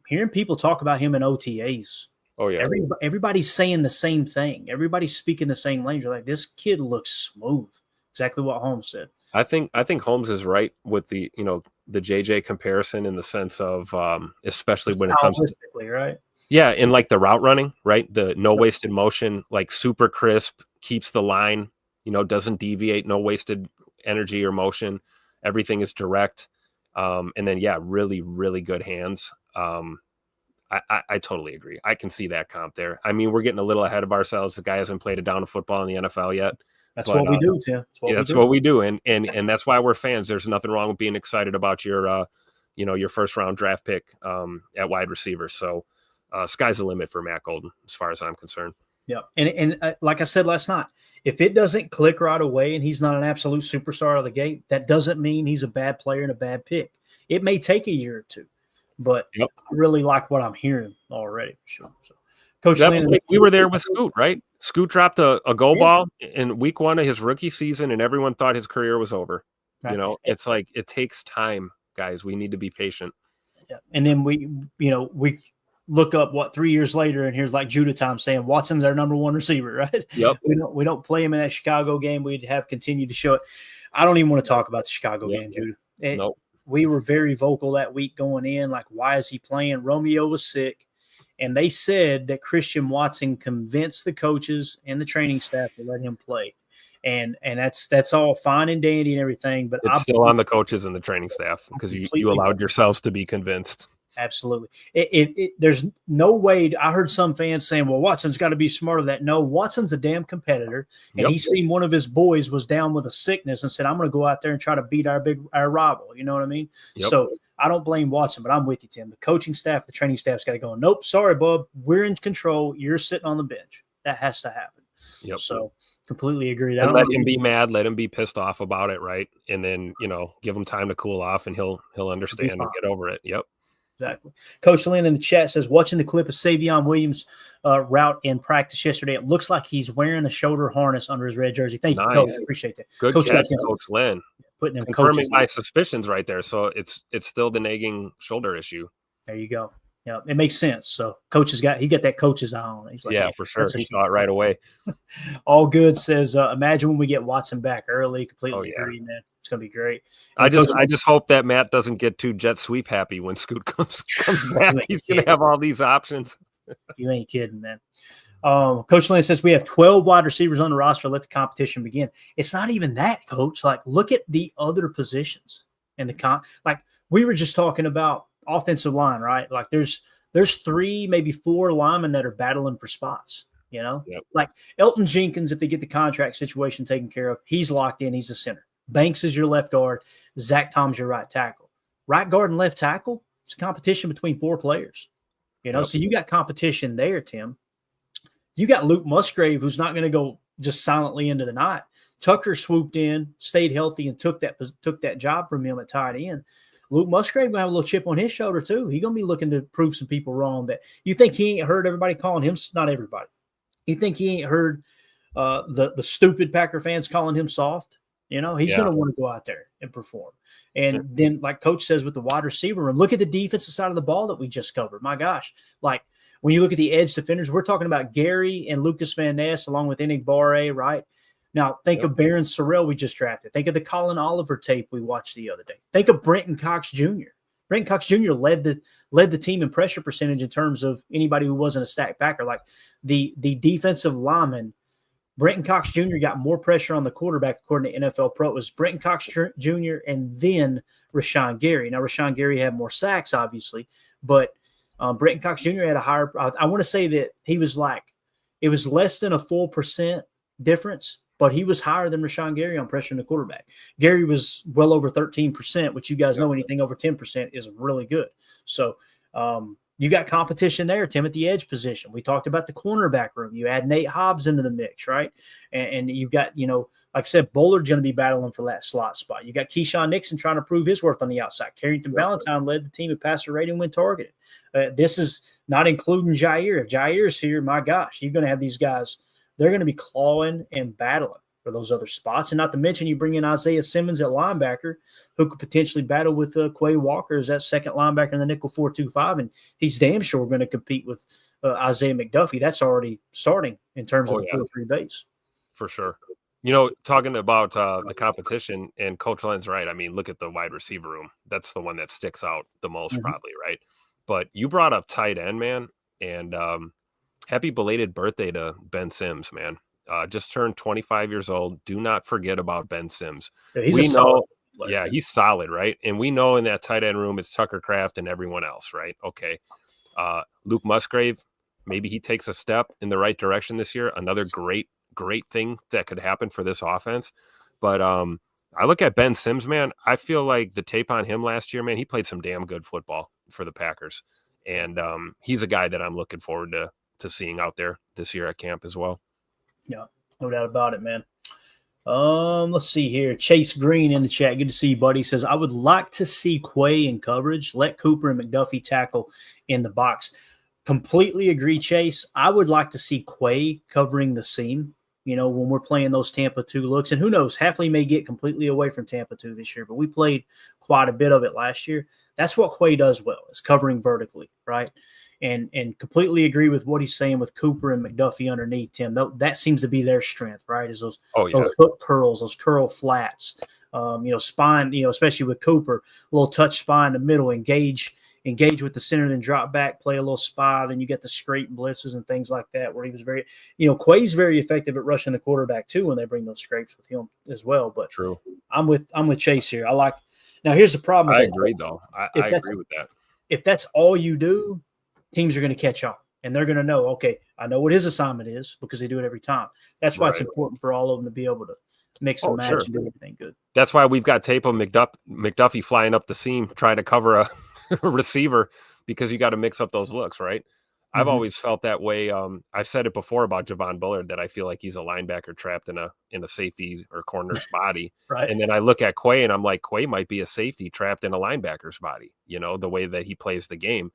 Hearing people talk about him in OTAs. Oh, yeah. Everybody's saying the same thing. Everybody's speaking the same language. Like, this kid looks smooth. Exactly what Holmes said. I think Holmes is right with the JJ comparison in the sense of especially when it comes to right. Yeah, and like the route running, right? The no wasted motion, like super crisp, keeps the line, doesn't deviate, no wasted energy or motion. Everything is direct. And then, yeah, really, really good hands. I totally agree. I can see that comp there. I mean, we're getting a little ahead of ourselves. The guy hasn't played a down of football in the NFL yet. That's what we do, Tim. That's what we do. And that's why we're fans. There's nothing wrong with being excited about your first round draft pick at wide receiver. So sky's the limit for Matt Golden, as far as I'm concerned. Yeah. And like I said last night, if it doesn't click right away and he's not an absolute superstar out of the gate, that doesn't mean he's a bad player and a bad pick. It may take a year or two, but I really like what I'm hearing already. Sure. So, Coach Lynn, we were there with Scoot, right? Scoot dropped a goal ball in week 1 of his rookie season, and everyone thought his career was over. Right. It's like, it takes time, guys. We need to be patient. Yeah. And then we look up 3 years later, and here's like Judah time saying Watson's our number 1 receiver, right? Yep. We don't play him in that Chicago game. We'd have continued to show it. I don't even want to talk about the Chicago game, Judah. Nope. We were very vocal that week going in, like, why is he playing? Romeo was sick. And they said that Christian Watson convinced the coaches and the training staff to let him play. And that's all fine and dandy and everything. But it's still on the coaches and the training staff because you allowed yourselves to be convinced. Absolutely. There's no way. I heard some fans saying, well, Watson's got to be smarter than that. No, Watson's a damn competitor. And he's seen one of his boys was down with a sickness and said, I'm going to go out there and try to beat our rival. You know what I mean? Yep. So I don't blame Watson, but I'm with you, Tim. The coaching staff, the training staff's got to go, nope, sorry, bub. We're in control. You're sitting on the bench. That has to happen. Yep. So completely agree. And let him be mad. Let him be pissed off about it, right? And then, give him time to cool off, and he'll understand and get over it. Yep. Exactly. Coach Lynn in the chat says, watching the clip of Savion Williams' route in practice yesterday, it looks like he's wearing a shoulder harness under his red jersey. Thank you, Coach. Appreciate that. Good Coach catch, Coach Lynn. Putting them confirming my suspicions right there. So it's still the nagging shoulder issue. There you go. Yeah, it makes sense. So Coach got that coach's eye on it. He's like, yeah, for sure. He saw it right away. All good says, imagine when we get Watson back early. Completely agree, man. It's gonna be great. And I just hope that Matt doesn't get too jet sweep happy when Scoot comes back. He's gonna have all these options. You ain't kidding, man. Coach Lynn says we have 12 wide receivers on the roster. Let the competition begin. It's not even that, Coach. Like, look at the other positions in the like we were just talking about offensive line, right? Like there's 3, maybe 4 linemen that are battling for spots. Like Elton Jenkins, if they get the contract situation taken care of, he's locked in. He's the center. Banks is your left guard. Zach Tom's your right tackle. Right guard and left tackle, it's a competition between 4 players. So you got competition there, Tim. You got Luke Musgrave, who's not going to go just silently into the night. Tucker swooped in, stayed healthy, and took that job from him at tight end. Luke Musgrave going to have a little chip on his shoulder too. He's going to be looking to prove some people wrong. That you think he ain't heard everybody calling him, not everybody. You think he ain't heard the stupid Packer fans calling him soft? He's going to want to go out there and perform. And then, like Coach says, with the wide receiver room, look at the defensive side of the ball that we just covered. My gosh, like when you look at the edge defenders, we're talking about Gary and Lucas Van Ness along with Enigbare, right? Now, think of Barron Sorrell we just drafted. Think of the Colin Oliver tape we watched the other day. Think of Brenton Cox Jr. Brenton Cox Jr. led the team in pressure percentage in terms of anybody who wasn't a stack backer. Like the defensive lineman, Brenton Cox Jr. got more pressure on the quarterback according to NFL Pro. It was Brenton Cox Jr. and then Rashawn Gary. Now, Rashawn Gary had more sacks, obviously, but Brenton Cox Jr. had a higher I want to say that he was it was less than a full % difference, but he was higher than Rashawn Gary on pressuring the quarterback. Gary was well over 13%, which you guys know anything over 10% is really good. So you got competition there, Tim, at the edge position. We talked about the cornerback room. You add Nate Hobbs into the mix, right? And you've got, like I said, Bollard's going to be battling for that slot spot. You got Keyshawn Nixon trying to prove his worth on the outside. Carrington Valentine led the team in passer rating when targeted. This is not including Jair. If Jair's here, my gosh, you're going to have these guys. They're going to be clawing and battling for those other spots. And not to mention you bring in Isaiah Simmons at linebacker, who could potentially battle with Quay Walker as that second linebacker in the nickel 4-2-5. And he's damn sure going to compete with Isaiah McDuffie. That's already starting in terms of the 4-3 base. For sure. Talking about the competition, and Coach Lynn's right. I mean, look at the wide receiver room. That's the one that sticks out the most probably, right? But you brought up tight end, man, and happy belated birthday to Ben Sims, man. Just turned 25 years old. Do not forget about Ben Sims. Yeah, he's solid player. Yeah, he's solid, right? And we know in that tight end room, it's Tucker Kraft and everyone else, right? Okay. Luke Musgrave, maybe he takes a step in the right direction this year. Another great thing that could happen for this offense. But I look at Ben Sims, man. I feel like the tape on him last year, man, he played some damn good football for the Packers. And he's a guy that I'm looking forward to seeing out there this year at camp as well. Yeah, no doubt about it, man. Let's see here. Chase Green in the chat. Good to see you, buddy. He says, I would like to see Quay in coverage. Let Cooper and McDuffie tackle in the box. Completely agree, Chase. I would like to see Quay covering the seam, when we're playing those Tampa 2 looks. And who knows, Hafley may get completely away from Tampa 2 this year, but we played quite a bit of it last year. That's what Quay does well, is covering vertically, right? And completely agree with what he's saying with Cooper and McDuffie underneath Tim. That seems to be their strength, right? Is those hook curls, those curl flats, spine, especially with Cooper, a little touch spine in the middle, engage with the center, then drop back, play a little spy. Then you get the scrape blitzes and things like that, where he was very, Quay's very effective at rushing the quarterback too when they bring those scrapes with him as well. But true, I'm with Chase here. Now here's the problem. I agree though. I agree with that. if that's all you do, teams are going to catch on. And they're going to know, okay, I know what his assignment is because they do it every time. That's why it's important for all of them to be able to mix and match and do everything good. That's why we've got tape of McDuffie flying up the seam, trying to cover a receiver, because you got to mix up those looks, right? I've always felt that way. I've said it before about Javon Bullard, that I feel like he's a linebacker trapped in a safety or corner's body. Right. And then I look at Quay and I'm like, Quay might be a safety trapped in a linebacker's body, the way that he plays the game.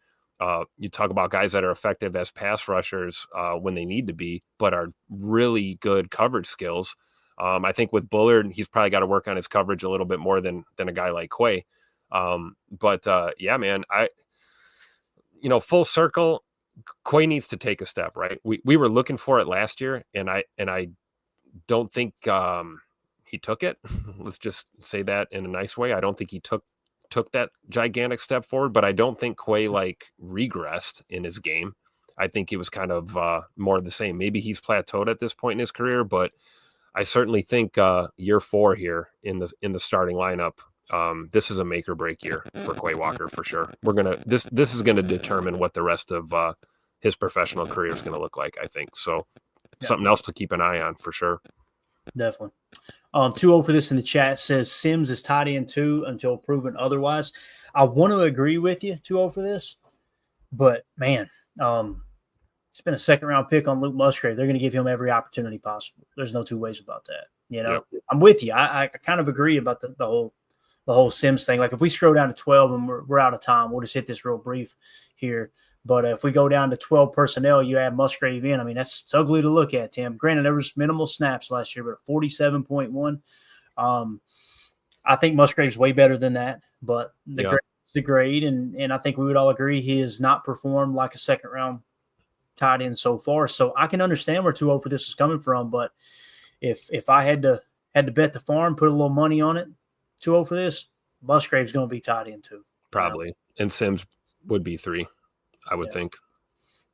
You talk about guys that are effective as pass rushers when they need to be, but are really good coverage skills. I think with Bullard, he's probably got to work on his coverage a little bit more than a guy like Quay. Yeah, man, full circle, Quay needs to take a step, right? We were looking for it last year, and I don't think he took it. Let's just say that in a nice way. I don't think he took that gigantic step forward, but I don't think Quay regressed in his game. I think it was kind of more of the same. Maybe he's plateaued at this point in his career, but I certainly think year 4 here in the starting lineup, this is a make or break year for Quay Walker for sure. This is gonna determine what the rest of his professional career is gonna look like, I think. So something else to keep an eye on for sure. Definitely. 2-0 for this in the chat says Sims is tight end 2 until proven otherwise. I want to agree with you, 2-0 for this, but man, it's been a second-round pick on Luke Musgrave. They're going to give him every opportunity possible. There's no two ways about that. Yep. I'm with you. I kind of agree about the whole Sims thing. Like if we scroll down to 12 and we're out of time, we'll just hit this real brief here. But if we go down to 12 personnel, you add Musgrave in. I mean, it's ugly to look at, Tim. Granted, there was minimal snaps last year, but 47.1. I think Musgrave's way better than that. But the grade is the grade, and I think we would all agree he has not performed like a second-round tight end so far. So I can understand where 2-0 for this is coming from. But if I had to bet the farm, put a little money on it, 2-0 for this, Musgrave's going to be tight end 2. Probably. And Sims would be 3. I would think.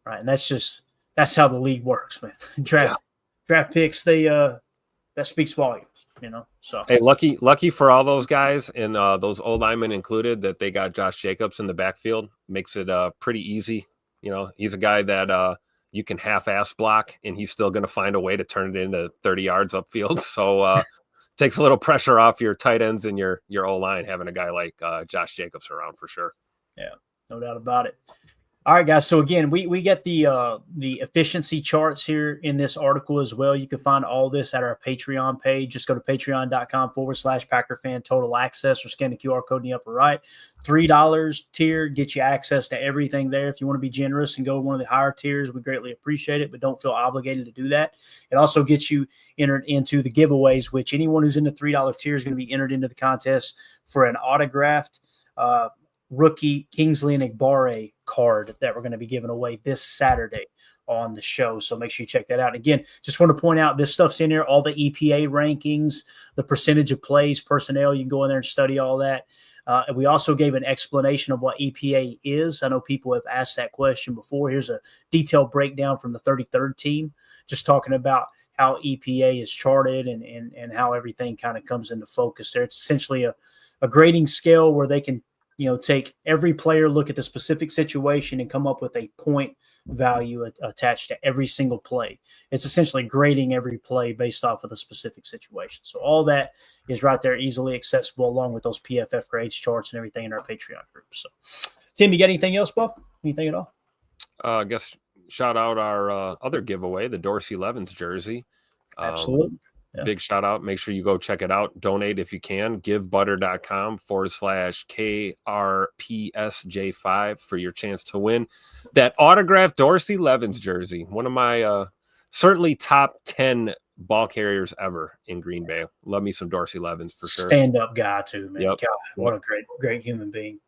Right. And that's how the league works, man. Draft picks, that speaks volumes, So hey, lucky for all those guys and those old linemen included that they got Josh Jacobs in the backfield. Makes it pretty easy. He's a guy that you can half-ass block and he's still going to find a way to turn it into 30 yards upfield. So takes a little pressure off your tight ends and your O-line having a guy like Josh Jacobs around for sure. Yeah, no doubt about it. All right, guys. So again, we get the efficiency charts here in this article as well. You can find all this at our Patreon page. Just go to patreon.com/PackerFan Total Access or scan the QR code in the upper right. $3 tier gets you access to everything there. If you want to be generous and go one of the higher tiers, we greatly appreciate it, but don't feel obligated to do that. It also gets you entered into the giveaways, which anyone who's in the $3 tier is going to be entered into the contest for an autographed rookie Kingsley Enagbare card that we're going to be giving away this Saturday on the show. So make sure you check that out. Again, just want to point out this stuff's in here, all the EPA rankings, the percentage of plays, personnel. You can go in there and study all that. And we also gave an explanation of what EPA is. I know people have asked that question before. Here's a detailed breakdown from the 33rd team, just talking about how EPA is charted and how everything kind of comes into focus there. It's essentially a grading scale where they can take every player, look at the specific situation, and come up with a point value attached to every single play. It's essentially grading every play based off of the specific situation. So all that is right there, easily accessible, along with those PFF grades charts and everything in our Patreon group. So, Tim, you got anything else, Bob? Anything at all? I guess shout out our other giveaway, the Dorsey Levens jersey. Absolutely. Yeah. Big shout out. Make sure you go check it out. Donate if you can. GiveButter.com/KRPSJ5 for your chance to win that autographed Dorsey Levens jersey. One of my certainly top 10 ball carriers ever in Green Bay. Love me some Dorsey Levens for sure. Stand-up guy too, man. Yep. God, what a great human being.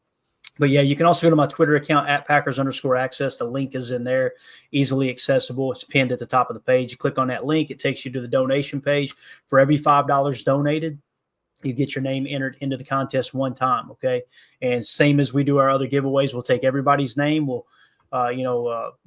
But yeah, you can also go to my Twitter account at Packers_access. The link is in there, easily accessible. It's pinned at the top of the page. You click on that link, it takes you to the donation page. For every $5 donated, you get your name entered into the contest one time. Okay. And same as we do our other giveaways, we'll take everybody's name. We'll,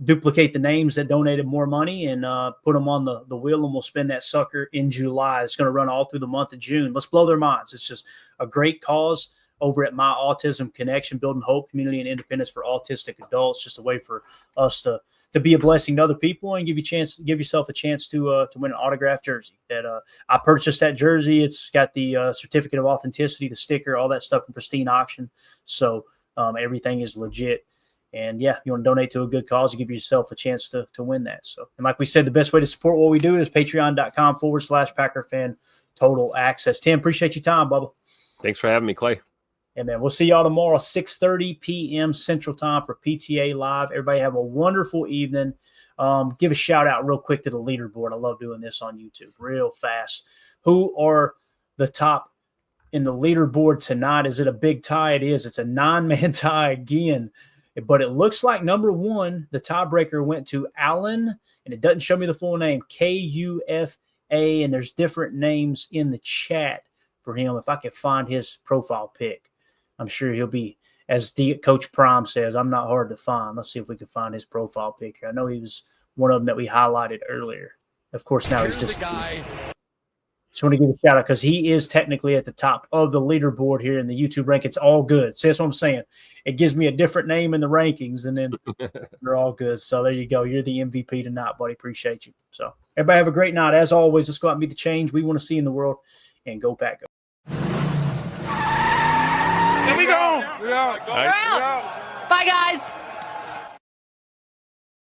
duplicate the names that donated more money and put them on the wheel, and we'll spend that sucker in July. It's going to run all through the month of June. Let's blow their minds. It's just a great cause. over at My Autism Connection, building hope, community, and independence for autistic adults. Just a way for us to be a blessing to other people and give yourself a chance to win an autographed jersey. That I purchased that jersey. It's got the certificate of authenticity, the sticker, all that stuff from pristine auction. So everything is legit. And yeah, you want to donate to a good cause, you give yourself a chance to win that. So, and like we said, the best way to support what we do is patreon.com/Packer Fan Total Access. Tim, appreciate your time, Bubba. Thanks for having me, Clay. And man, we'll see y'all tomorrow, 6:30 p.m. Central Time for PTA Live. Everybody have a wonderful evening. Give a shout out real quick to the leaderboard. I love doing this on YouTube real fast. Who are the top in the leaderboard tonight? Is it a big tie? It is. It's a 9-man tie again. But it looks like number one, the tiebreaker went to Allen, and it doesn't show me the full name, Kufa, and there's different names in the chat for him. If I could find his profile pic, I'm sure he'll be, as Coach Prime says, I'm not hard to find. Let's see if we can find his profile pic here. I know he was one of them that we highlighted earlier. Of course, now he's just – just want to give a shout out because he is technically at the top of the leaderboard here in the YouTube rank. It's all good. See, that's what I'm saying. It gives me a different name in the rankings, and then they're all good. So there you go. You're the MVP tonight, buddy. Appreciate you. So everybody have a great night. As always, let's go out and be the change we want to see in the world, and go Pack. Here we go. Bye, guys.